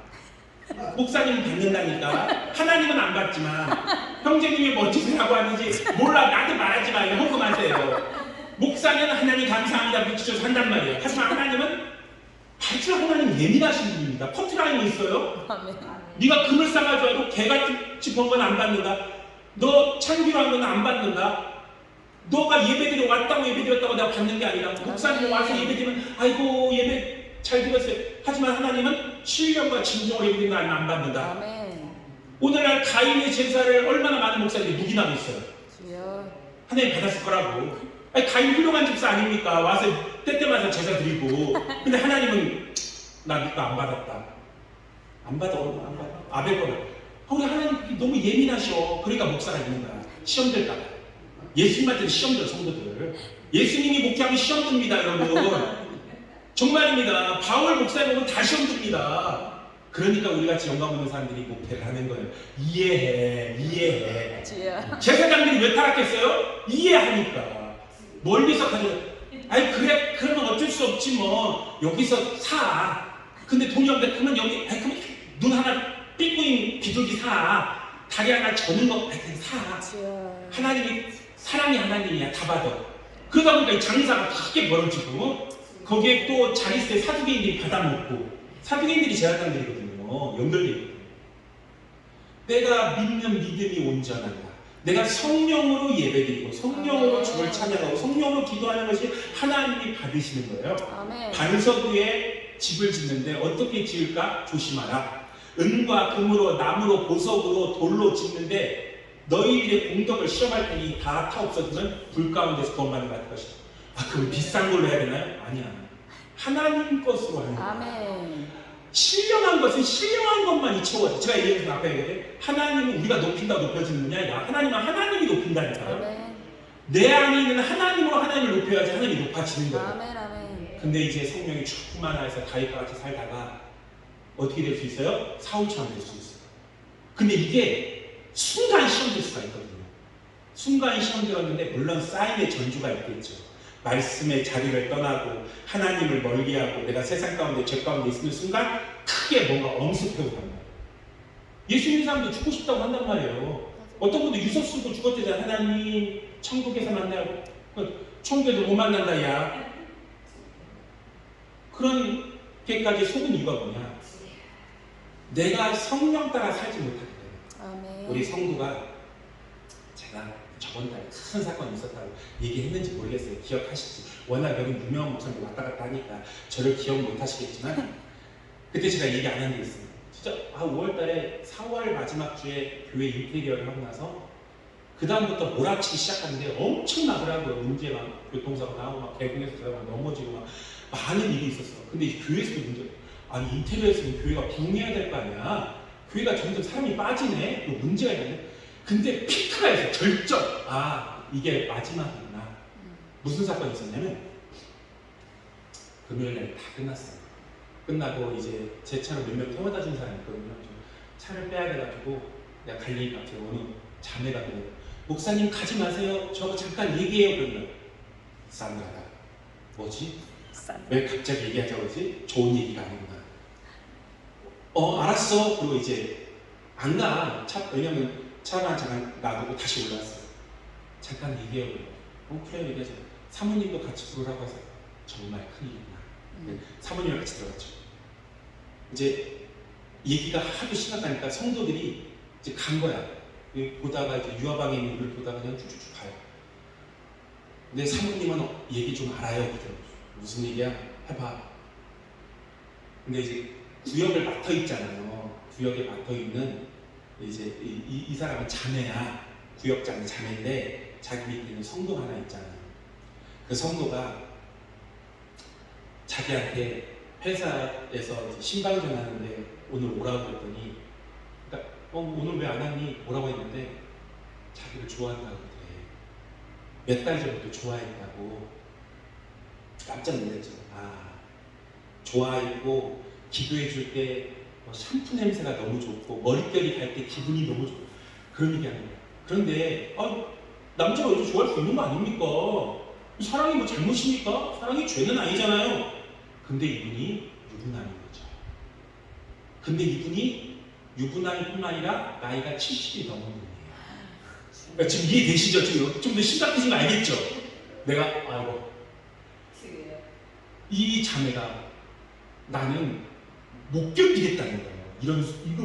목사님은 받는다니까. 하나님은 안 받지만 형제님이 뭐 어찌라고 하는지 몰라. 나한테 말하지 마요. 헌금하세요. 목사는 하나님 감사합니다. 붙여서 한단 말이에요. 하지만 하나님은 아주 하나님 예민하신 분입니다. 커트라인이 있어요. 아멘. 네가 금을 싸가지고 개같이 번 건 안 받는다. 너 창기로 한 건 안 받는다. 너가 예배드려 왔다고 예배드렸다고 내가 받는 게 아니라 목사님 와서 예배드리면 아이고 예배 잘 드렸어요. 하지만 하나님은 신령과 진정으로 예배드리는 거 아니면 안 받는다. 아멘. 오늘날 가인의 제사를 얼마나 많은 목사들이 묵인하고 있어요. 주여. 하나님 받았을 거라고. 아니, 가인 훌륭한 집사 아닙니까? 와서 때때마다 제사 드리고. 근데 하나님은 나 믿고 안 받았다. 안 받아. 아벨 거는. 우리 하나님 너무 예민하셔. 그러니까 목사가 있는 거야. 시험 될까 봐. 예수님한테는 시험 들 성도들. 예수님이 목회하면 시험 듭니다, 여러분. 정말입니다. 바울 목사님 보면 다 시험 듭니다. 그러니까 우리 같이 영감 없는 사람들이 목회를 하는 거예요. 이해해. 주여. 제사장들이 왜 타락했어요? 이해하니까. 멀리서 가져. 아니 그래 그러면 어쩔 수 없지 뭐. 여기서 사. 근데 돈이 없는데 그러면 여기 그러면 눈 하나 삐꾸인 비둘기 사. 다리 하나 저는 거 하여튼 사. 주여. 하나님이 사랑이 하나님이야. 다 받아. 그러다 보니까 이 장사가 크게 벌어지고 거기에 또 자리세 사두개인들이 받아먹고 사두개인들이 제사장들이거든요. 연결되거든요. 내가 믿는 믿음이 온전한다. 내가 성령으로 예배드리고 성령으로 주를 찬양하고 성령으로 기도하는 것이 하나님이 받으시는 거예요. 아멘. 반석 위에 집을 짓는데 어떻게 지을까? 조심하라. 은과 금으로 나무로 보석으로 돌로 짓는데 너희들의 공덕을 시험할 테니 다 타없어지면 불 가운데서 구원받는 것이다. 그럼 비싼 걸로 해야 되나요? 아니야. 하나님 것으로 하는 거야. 아멘. 신령한 것은 신령한 것만 이쳐워져. 제가 얘기해서 아까 얘기했는데 하나님은 우리가 높인다고 높여지는 분이 아니라 하나님은 하나님이 높인다니까요. 아멘. 내 안에 있는 하나님으로 하나님을 높여야지 하나님이 높아지는 거예요. 아멘. 아멘. 근데 이제 성령이 충만하여서 다윗과 같이 살다가 어떻게 될 수 있어요? 사울처럼 될 수 있어요. 근데 이게 순간 시험 될 수가 있거든요. 순간 시험 들었는데 물론 쌓임의 전주가 있겠죠. 말씀의 자리를 떠나고 하나님을 멀리하고 내가 세상 가운데 죄 가운데 있는 순간 크게 뭔가 엄습해오고 간다. 예수 믿는 사람도 죽고 싶다고 한단 말이에요. 어떤 분도 유서 쓰고 죽었대잖아. 하나님 천국에서 만나고 천국에도 못 만난다 야. 그런 게까지 속은 이유가 뭐냐? 내가 성령 따라 살지 못하기 때문에. 아멘. 우리 성도가 제가 저번 달에 큰 사건이 있었다고 얘기했는지 모르겠어요. 기억하실지. 워낙 여기 유명한 목사님 왔다 갔다 하니까 저를 기억 못 하시겠지만 그때 제가 얘기 안 한 게 있습니다. 진짜 5월 달에 4월 마지막 주에 교회 인테리어를 하고 나서 그 다음부터 몰아치기 시작하는데 엄청 나더라고요. 문제가 교통사고 나고 막 개근에서 들어가고 넘어지고 막 많은 일이 있었어. 근데 이 교회에서도 문제. 아니 인테리어에서는 교회가 부흥해야 될 거 아니야. 교회가 점점 사람이 빠지네. 또 문제가 있네. 근데 피크가 있어. 절정. 이게 마지막이구나. 무슨 사건이 있었냐면 금요일날 다 끝났어요. 끝나고 이제 제 차로 몇 명 태워다 준 사람이 있거든요. 좀 차를 빼야 돼가지고 내가 갈 얘기 같아요. 어느 자매가 그래요. 목사님 가지 마세요. 저거 잠깐 얘기해요. 그러면 산드라가 뭐지? 왜 갑자기 얘기하자고 그러지? 좋은 얘기가 아니구나. 알았어. 그리고 이제 안 가. 왜냐면 차만 잠깐 놔두고 다시 올라왔어요. 잠깐 얘기해요. 그래 얘기하자. 사모님도 같이 부르라고 해서 정말 큰일이구나. 사모님을 같이 들어갔죠. 이제 얘기가 하도 심각하니까 성도들이 이제 간 거야. 보다가 이제 유아방에 있는 우리를 보다가 그냥 쭉쭉쭉 가요. 근데 사모님은 얘기 좀 알아요. 그러더라고요. 무슨 얘기야? 해봐. 근데 이제 구역을 맡아 있잖아요. 구역에 맡아 있는 이제 이 사람은 자매야. 구역장 자매인데 자기 밑에 있는 성도 하나 있잖아요. 그 성도가 자기한테 회사에서 신방 전하는데 오늘 오라고 그랬더니 그러니까 오늘 왜 안 왔니? 뭐라고 했는데 자기를 좋아한다고 그래. 몇 달 전부터 좋아했다고. 깜짝 놀랐죠. 좋아했고 기도해 줄 때 샴푸 냄새가 너무 좋고 머릿결이 갈 때 기분이 너무 좋고 그런 얘기하는 거예요. 그런데 남자가 여자 좋아할 수 있는 거 아닙니까? 사랑이 뭐 잘못입니까? 사랑이 죄는 아니잖아요. 근데 이분이 유부남인 거죠. 근데 이분이 유부남일 뿐만 아니라 나이가 70이 넘은 분이에요. 그러니까 지금 이해되시죠? 지금 좀 더 심각해진 거 알겠죠? 내가 이 자매가 나는 못 견디겠다는 거예요. 이거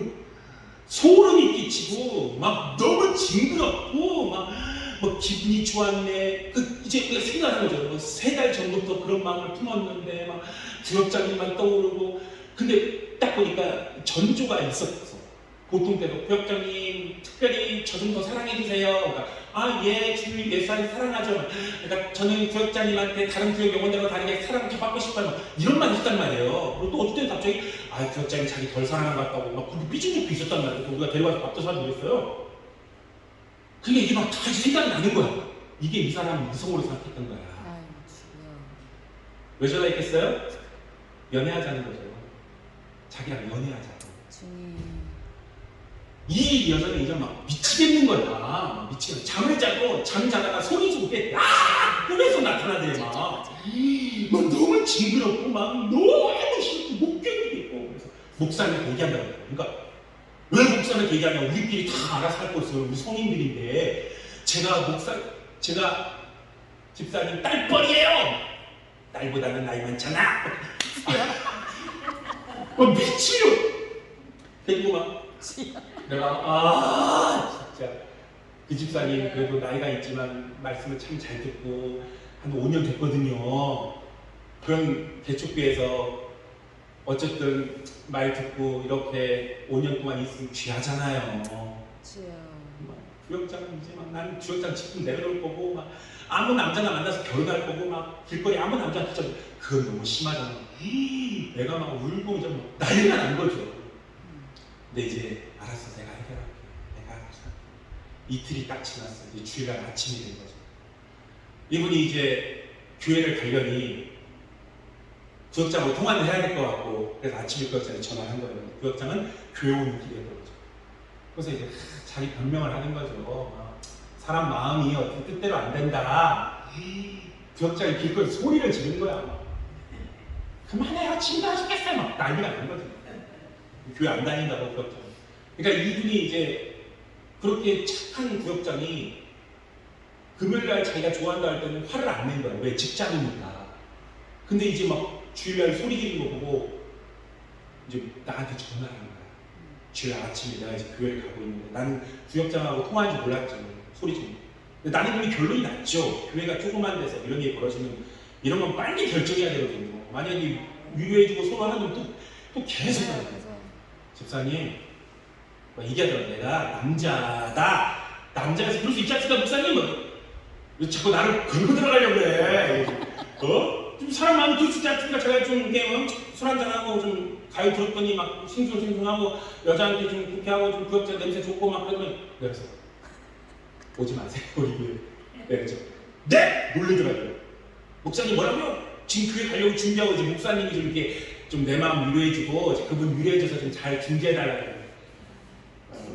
소름이 끼치고 막 너무 징그럽고 막 기분이 좋았네. 이제 생각하는 거죠. 3달 전부터 그런 마음을 품었는데 막 구역장님만 떠오르고 근데 딱 보니까 전조가 있었어. 보통 때도 구역장님 특별히 저 좀 더 사랑해 주세요. 그러니까 예 주님 예수님 사랑하죠. 그러니까 저는 구역장님한테 다른 구역 영혼들과 다르게 사랑 더 받고 싶어요. 이런 말 있었단 말이에요. 그리고 또 어떨 때는 갑자기 구역장이 자기 덜 사랑한 것 같다고 막 그렇게 삐진 적도 있었단 말이에요. 우리가 데려가서 밥도 사주겠어요. 그게 이게 막 다시 생각이 나는 거야. 이게 이 사람 이성으로 생각했던 거야. 왜 전화했겠어요? 연애하자는 거죠. 자기랑 연애하자고. 이 여자는 이제 막 미치겠는 거야. 막 미치겠는. 잠을 자고 잠 자다가 소리 지르고 꿈에서 나타나더래 막. 너무 징그럽고 막 너무 싫고 못 견디겠고. 그래서 목사님 얘기한다고 그래요. 그러니까 왜 목사님 얘기하냐? 우리끼리 다 알아서 할 거 있어요. 우리 성인들인데 제가 집사님 딸뻘이에요. 딸보다는 나이 많잖아. 미치려. 그리고 막 내가 진짜 그 집사님 그래도 나이가 있지만 말씀을 참 잘 듣고 한 5년 됐거든요. 그런 개척교회에서 어쨌든 말 듣고 이렇게 5년 동안 있으면 귀하잖아요. 구역장 이제 막 나는 구역장 지금 내려놓을 거고 막 아무 남자나 만나서 결혼할 거고 막 길거리 아무 남자 붙잡고 그건 너무 심하잖아. 내가 막 울고 이제 막 난리가 난 거죠. 근데 이제 알았어, 내가 해결할게. 내가 알아서. 이틀이 딱 지났어. 이제 주일날 아침이 된 거죠. 이분이 이제 교회를 가려니 구역장하고 통화를 해야 될 것 같고 그래서 아침에 구역장에 전화를 한 거예요. 구역장은 교회 오는 길이었던 거죠. 그래서 이제 자기 변명을 하는 거죠. 사람 마음이 어떤 뜻대로 안 된다. 구역장이 길거리 소리를 지르는 거야. 그만해요, 친구가 죽겠어요. 막 난리가 난 거죠. 교회 안 다닌다고 구역장. 그러니까 이분이 이제 그렇게 착한 구역장이 금요일날 자기가 좋아한다 할 때는 화를 안 낸 거야. 왜? 직장이니까. 근데 이제 막 주일날 소리 지르는 거 보고 이제 나한테 전화를 한 거야. 주일 아침에 내가 이제 교회를 가고 있는데 나는 구역장하고 통화한지 몰랐죠. 소리 지르는. 근데 나는 이미 결론이 났죠. 교회가 조그만 데서 이런 게 벌어지면 이런 건 빨리 결정해야 되거든요. 만약에 위로해주고 소망하면 또 계속 하는 거예요. 집사님, 얘기하더라고요. 내가 남자다. 남자에서 그럴 수 있지 않습니까, 목사님? 왜 자꾸 나를 걸고 들어가려고 그래? 좀 사람 마음이 그럴 수 있지 않습니까? 제가 좀 이렇게 술 한잔하고 좀 가요 들었더니 막 싱숭생숭하고 여자한테 좀 그렇게 하고 좀 구역자 냄새 좋고 막 그러면 그래서 오지 마세요, 우리 교회. 그랬죠. 네! 놀리더라고요. 목사님 뭐라고요? 지금 교회 가려고 준비하고 이제 목사님이 좀 이렇게 좀 내 마음 위로해주고 그분 위로해줘서 좀 잘 중재해달라고.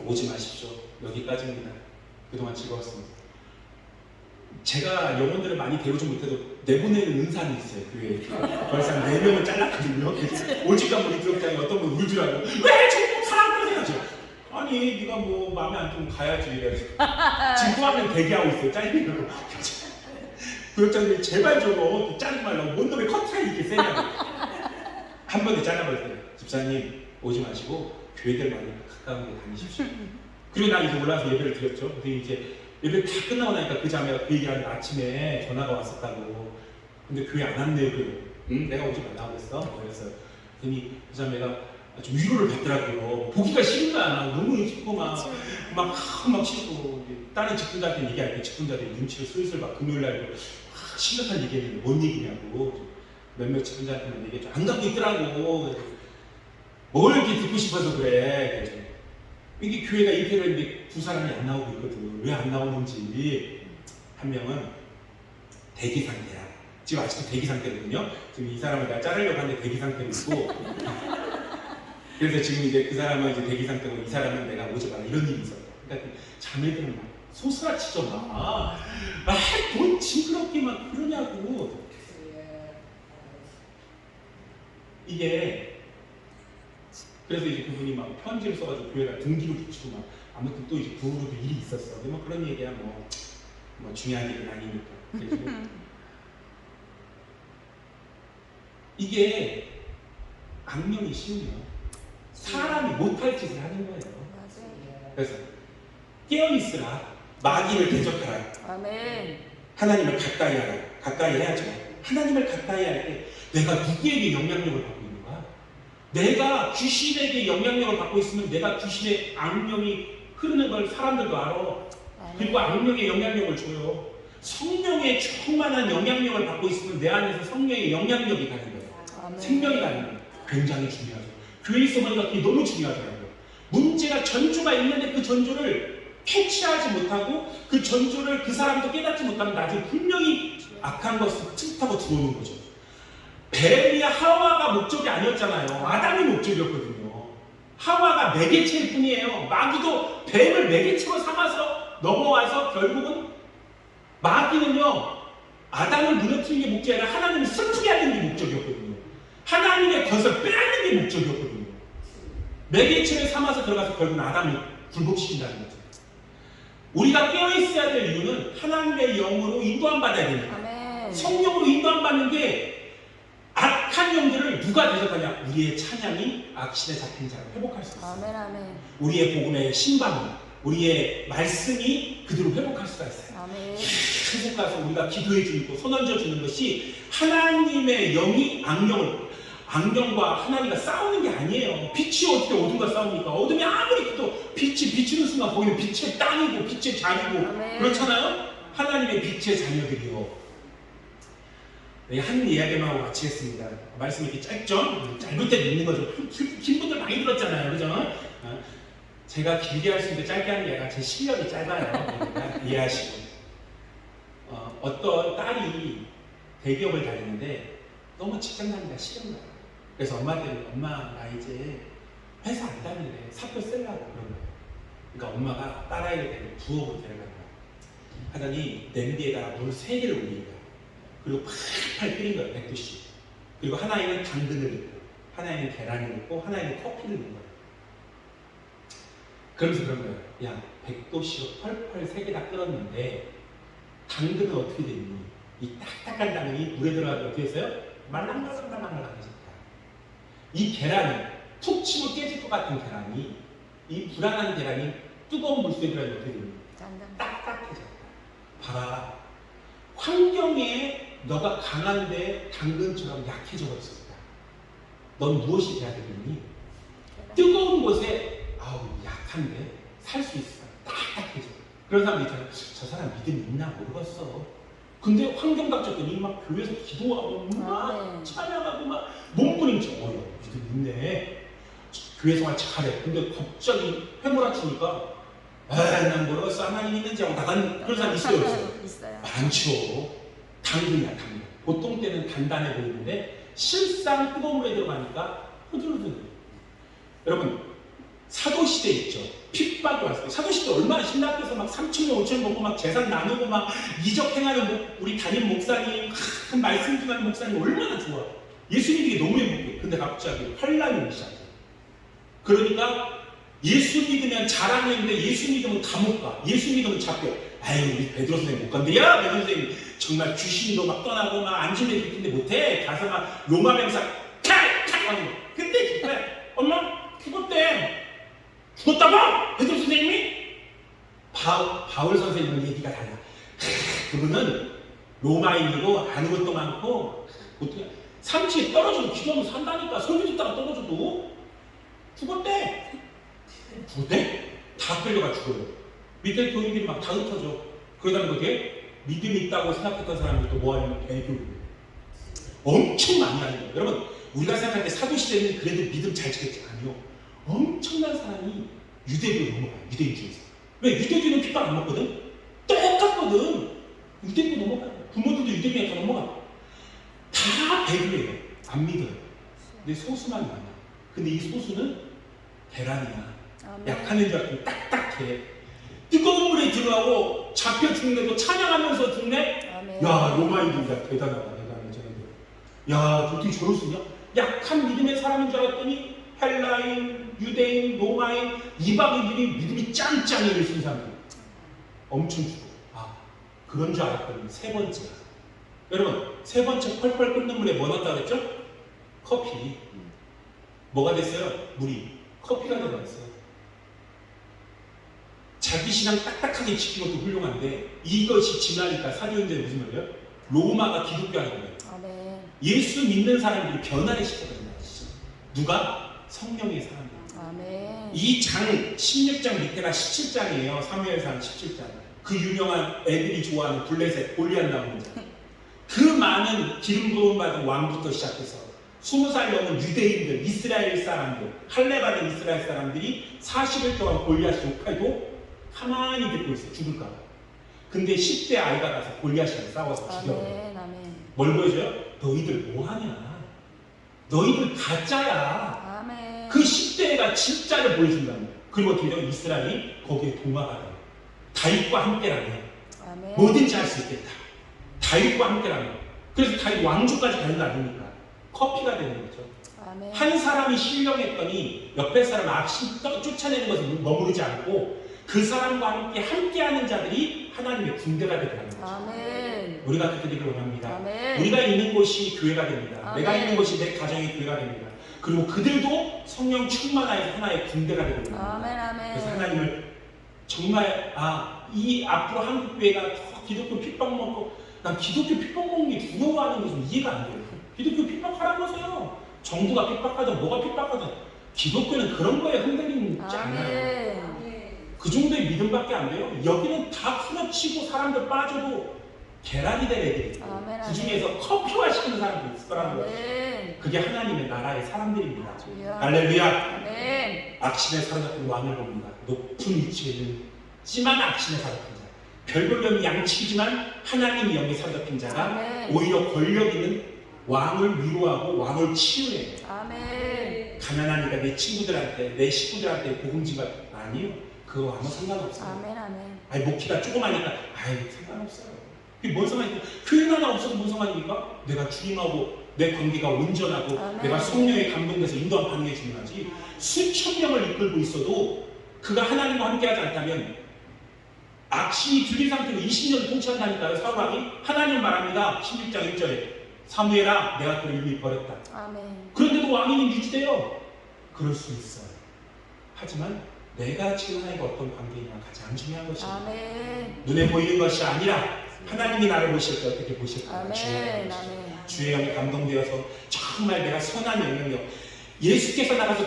오지 마십시오. 여기까지입니다. 그동안 즐거웠습니다. 제가 영혼들을 많이 데우지 못해도 내보내는 은사는 있어요. 교회에. 벌써 한 4명을 잘랐거든요. 오직간 우리 구역장에 어떤 분 울줄 알고 왜 전국 사람 그러세요? 아니 네가 뭐 마음에 안 들면 가야지. 지금 후하면 대기하고 있어요. 잘리려고. 구역장님이 제발 좀 자르지 말라고 뭔 놈의 커트라인 이렇게 세냐고. 한 번에 잘라버렸어요. 집사님 오지 마시고 교회들 많이 가까운 데 다니십시오. 그리고 나 이제 올라와서 예배를 드렸죠. 근데 이제 예배 다 끝나고 나니까 그 자매가 그 얘기하는데 아침에 전화가 왔었다고. 근데 교회 안 왔네요. 응? 내가 오지 말라고 했어? 그래서 괜히 그 자매가 좀 위로를 받더라고요. 보기가 싫은 거야. 막 너무 싫고 막 싫고. 다른 직분자한테 얘기할 때 직분자들이 눈치를 슬슬 막 금요일날 심각한 얘기했는데 뭔 얘기냐고. 몇몇 직분자한테는 얘기했죠. 안 갖고 있더라고. 뭘 이렇게 듣고 싶어서 그래. 이게 교회가 인테리어 했는데 두 사람이 안 나오고 있거든. 왜 안 나오는지. 한 명은 대기 상태야. 지금 아직도 대기 상태거든요. 지금 이 사람을 내가 자르려고 하는데 대기 상태로 있고. 그래서 지금 이제 그 사람은 이제 대기 상태고 이 사람은 내가 오지 마라 이런 일이 있었어. 그러니까 자매들은 막 소스라치죠 막. 돈 징그럽게 막 그러냐고. 이게 그래서 이제 그분이 막 편지를 써가지고 교회가 등기로 붙이고 막 아무튼 또 이제 그 후로도 일이 있었어. 근데 뭐 그런 얘기야 뭐 중요한 일은 아니니까. 그래서 이게 악령이 심해요. 사람이 못할 짓을 하는 거예요. 그래서 깨어있으라. 마귀를 대적하라. 아멘. 하나님을 가까이 하라. 가까이 해야죠. 하나님을 가까이 할 때 내가 누구에게 영향력을 받고 있는 거야? 내가 귀신에게 영향력을 받고 있으면 내가 귀신의 악령이 흐르는 걸 사람들도 알아. 그리고 악령의 영향력을 줘요. 성령의 충만한 영향력을 받고 있으면 내 안에서 성령의 영향력이 가는 거예요. 생명이 가는 거예요. 굉장히 중요하죠. 교회에서 보니까 그게 너무 중요하더라고요. 문제가 전조가 있는데 그 전조를 캐치하지 못하고 그 전조를 그 사람도 깨닫지 못하면 나중에 분명히 악한 것을 틈타고 들어오는 거죠. 뱀이야 하와가 목적이 아니었잖아요. 아담이 목적이었거든요. 하와가 매개체일 뿐이에요. 마귀도 뱀을 매개체로 삼아서 넘어와서 결국은 마귀는요, 아담을 무너뜨리는 게 목적이 아니라 하나님을 슬프게 하는 게 목적이었거든요. 하나님의 것을 빼앗는 게 목적이었거든요. 매개체를 삼아서 들어가서 결국은 아담을 굴복시킨다는 거죠. 우리가 깨어있어야 될 이유는 하나님의 영으로 인도함 받아야 됩니다. 아멘. 성령으로 인도함 받는 게 악한 영들을 누가 대적하냐? 우리의 찬양이 악신에 잡힌 자를 회복할 수 있어요. 아멘. 아멘. 우리의 복음의 신방이, 우리의 말씀이 그대로 회복할 수가 있어요. 아멘. 계속 가서 우리가 기도해 주고 손 얹어 주는 것이 하나님의 영이 악령과 하나님과 싸우는 게 아니에요. 빛이 어떻게 어둠과 싸웁니까? 어둠이 아무리 커도 빛이 비치는 순간 거기는 빛의 땅이고 빛의 자리고 아멘. 그렇잖아요? 하나님의 빛의 자녀들이요. 네, 한 이야기만 하고 마치겠습니다. 말씀이 이렇게 짧죠? 짧을 때 믿는 거죠. 긴 분들 많이 들었잖아요. 그죠? 제가 길게 할 수 있는데 짧게 하는 게 아니라 제 실력이 짧아요. 그러니까 이해하시고. 어떤 딸이 대기업을 다니는데 너무 직장 다니기가 싫은 거예요. 그래서 엄마한테 엄마 나 이제 회사 안 다닐래. 사표 쓰려고 그런 거예요. 그러니까 엄마가 딸아이를 데리고 부엌으로 데려간 거예요. 하더니 냄비에다가 물 3개를 올린 거예요. 그리고 팔팔 끓인 거예요. 100도씨. 그리고 하나에는 당근을 넣고 하나에는 계란을 넣고 하나에는 커피를 넣은 거예요. 그러면서 그런 거예요. 야 100도씨로 펄펄 3개 다 끓었는데 당근은 어떻게 됐니? 이 딱딱한 당근이 물에 들어가면 어떻게 했어요? 말랑말랑말랑말랑해졌다. 이 계란이 툭 치고 깨질 것 같은 계란이 이 불안한 계란이 뜨거운 물속에 들어가면 어떻게 됩니까? 딱딱해졌다. 봐라. 환경에 너가 강한데 당근처럼 약해져 버렸었다. 넌 무엇이 돼야 되겠니? 뜨거운 곳에 아우 약한데 살 수 있어. 딱딱해져. 그런 사람들 있잖아요. 저 사람 믿음 있나 모르겠어. 근데 환경 닥쳤더니 막 교회에서 기도하고 막 찬양하고 막 몸부림쳐. 믿음 있네. 교회 생활 잘해. 근데 갑자기 회몰아치니까 난 모르겠어. 하나님 있는지 하고 나간 그런 사람 있어요, 없어요? 있어요. 많죠. 당근이야, 당근. 보통 때는 단단해 보이는데 실상 뜨거운 물에 들어가니까 흐들흐들. 여러분 사도시대 있죠. 핍박이 왔을 때 사도시대 얼마나 신학교에서 막 3,000명 5,000명 먹고 막 재산 나누고 막 이적 행하는 우리 담임 목사님 큰 말씀 전하는 목사님 얼마나 좋아. 예수 믿기 너무 행복해. 근데 갑자기 환란이 오기 시작해. 그러니까 예수 믿으면 자랑했는데 예수 믿으면 감옥 가. 예수 믿으면 잡혀. 아유 우리 베드로 선생님 못 간대. 야 베드로 선생님 정말 귀신도 막 떠나고 막 안진대 일으키는데 못해. 가서 막 로마 병사 칼칼 하는 거. 근데 그래 엄마 죽었대. 죽었다고? 베드로 선생님이? 바울 선생님은 얘기가 달라. 그분은 로마인이고 아는 것도 많고 어떻게 3층에 떨어져도 기도하면 산다니까. 설교 듣다가 떨어져도 죽었대. 죽었대? 다 끌려가 죽어요. 밑에 교인들이 막 다 흩어져. 그러다 보니까 믿음이 있다고 생각했던 사람들도 뭐하냐면 배교를 엄청 많이 하는 거예요. 여러분 우리가 생각할 때 사도시대는 그래도 믿음 잘 지켰지. 아니요. 엄청난 사람이 유대교로 넘어가요. 유대인 중에서. 왜? 유대교는 핍박 안 먹거든? 똑같거든. 유대교 넘어가요. 부모들도 유대교에 다 넘어가. 다 배교예요. 안 믿어요. 근데 소수만 많아. 근데 이 소수는 계란이야. 약한 애들 같은 딱딱해. 뜨거운 물에 들어가고 잡혀 죽는데도 찬양하면서 죽네? 아멘. 야 로마인들이야. 대단하다. 대단해 쟤네들. 야 어떻게 저럴 수 있냐? 약한 믿음의 사람인 줄 알았더니 헬라인, 유대인, 로마인, 이방인들이 믿음이 짱짱해 있는 사람들 엄청 죽어. 그런 줄 알았더니 세 번째야. 여러분 세 번째 펄펄 끓는 물에 뭐 넣었다 그랬죠? 커피. 뭐가 됐어요? 물이 커피가 되어버렸어요. 자기 신앙 딱딱하게 지킨 것도 훌륭한데 이것이 지나니까 사도행전에 무슨 말이에요? 로마가 기독교하는 거예요. 아멘. 예수 믿는 사람들이 변화를 시켜버린다. 누가? 성령의 사람들. 아멘. 이 장 16장 밑에가 17장이에요. 사무엘상 17장. 그 유명한 애들이 좋아하는 블레셋 골리앗 나오는 장. 그 많은 기름 부음 받은 왕부터 시작해서 20살 넘은 유대인들, 이스라엘 사람들, 할례 받은 이스라엘 사람들이 40일 동안 골리앗을 욕해도 가만히 듣고 있어요. 죽을까 봐. 근데 10대 아이가 가서 골리앗이랑 싸워서 죽여버려요. 뭘 보여줘요? 너희들 뭐하냐? 너희들 가짜야. 아멘. 그 10대가 진짜를 보여준다는 거예요. 그리고 어떻게 돼요? 이스라엘이 거기에 동화가 돼요. 다윗과 함께라면 뭐든지 할 수 있겠다. 다윗과 함께라면. 그래서 다윗 왕조까지 가는 거 아닙니까? 커피가 되는 거죠. 아멘. 한 사람이 신령했더니 옆에 사람 악신 쫓아내는 것에 머무르지 않고 그 사람과 함께하는 자들이 하나님의 군대가 되더라는 거죠. 아멘. 우리가 그렇게 되기를 원합니다. 아멘. 우리가 있는 곳이 교회가 됩니다. 아멘. 내가 있는 곳이 내 가정의 교회가 됩니다. 그리고 그들도 성령 충만하여서 하나의 군대가 되게 됩니다. 아멘. 아멘. 그래서 하나님을 정말 이 앞으로 한국 교회가 더 기독교 핍박 먹고 난 기독교 핍박 먹는 게 두려워하는 게 좀 이해가 안 돼요. 기독교 핍박하라고 하세요. 정부가 핍박하든 뭐가 핍박하든 기독교는 그런 거에 흔들리지 않아요. 아멘. 그 정도의 믿음밖에 안 돼요. 여기는 다 후려치고 사람들 빠져도 계란이 될 애들이 있고 아멘, 그 중에서 커피화 시키는 사람도 있을 거라는 거예요. 아멘. 그게 하나님의 나라의 사람들입니다. 주여. 할렐루야. 아멘. 악신에 사로잡힌 왕을 봅니다. 높은 위치에 있는 찜한 악신에 사로잡힌 자. 별볼염이 양치지만 하나님의 영에 사로잡힌 자가 아멘. 오히려 권력 있는 왕을 위로하고 왕을 치유해요. 아멘. 가난한 이가 내 친구들한테 내 식구들한테 복음지가 아니요. 그거 아무 상관없어요. 아멘. 아멘. 아니 목기가 조그마니까 상관없어요. 그게 뭔 상관이고 교회 하나 없어도 뭔 상관입니까? 내가 주님하고 내 관계가 온전하고 아멘. 내가 성령에 감동돼서 인도함 받는 게 중요하지. 수천 명을 이끌고 있어도 그가 하나님과 함께하지 않다면 악신이 들린 상태로 20년을 통치한다니까요. 사울왕이 하나님 말합니다. 16장 1절에 사무엘아 내가 그를 이미 버렸다. 아멘. 그런데도 왕위는 유지돼요. 그럴 수 있어요. 하지만 내가 지금 하나님과 어떤 관계이냐 가장 중요한 것입니다. 아멘. 눈에 보이는 것이 아니라 하나님이 나를 보실 때 어떻게 보실까 아멘. 중요한 것입니다. 아멘. 주의 영에 감동되어서 정말 내가 선한 영향력 예수께서 나가서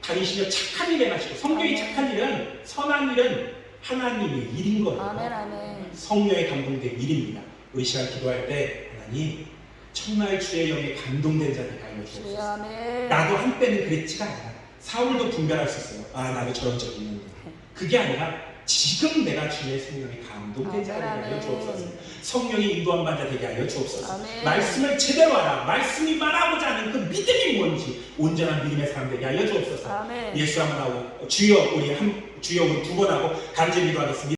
다니시며 착한 일 행하시고 성경이 아멘. 착한 일은 선한 일은 하나님의 일인 거예요. 아멘. 아멘. 성령에 감동된 일입니다. 우리 시간 기도할 때 하나님 정말 주의 영에 감동된 자들이 주여. 알려주옵소서. 아멘. 나도 한때는 그랬지가 않아. 사울도 분별할 수 있어요. 나도 저런 적이 있는데. 그게 아니라 지금 내가 주의 성령에 감동된 자들이 아멘. 하여 주옵소서. 성령이 인도한 바자 되게 하여 주옵소서. 아멘. 말씀을 제대로 알아. 말씀이 말하고자 하는 그 믿음이 뭔지 온전한 믿음의 사람 되게 하여 주옵소서. 아멘. 예수 한번 하고 주여 우리 두 번 하고 간절히 기도하겠습니다.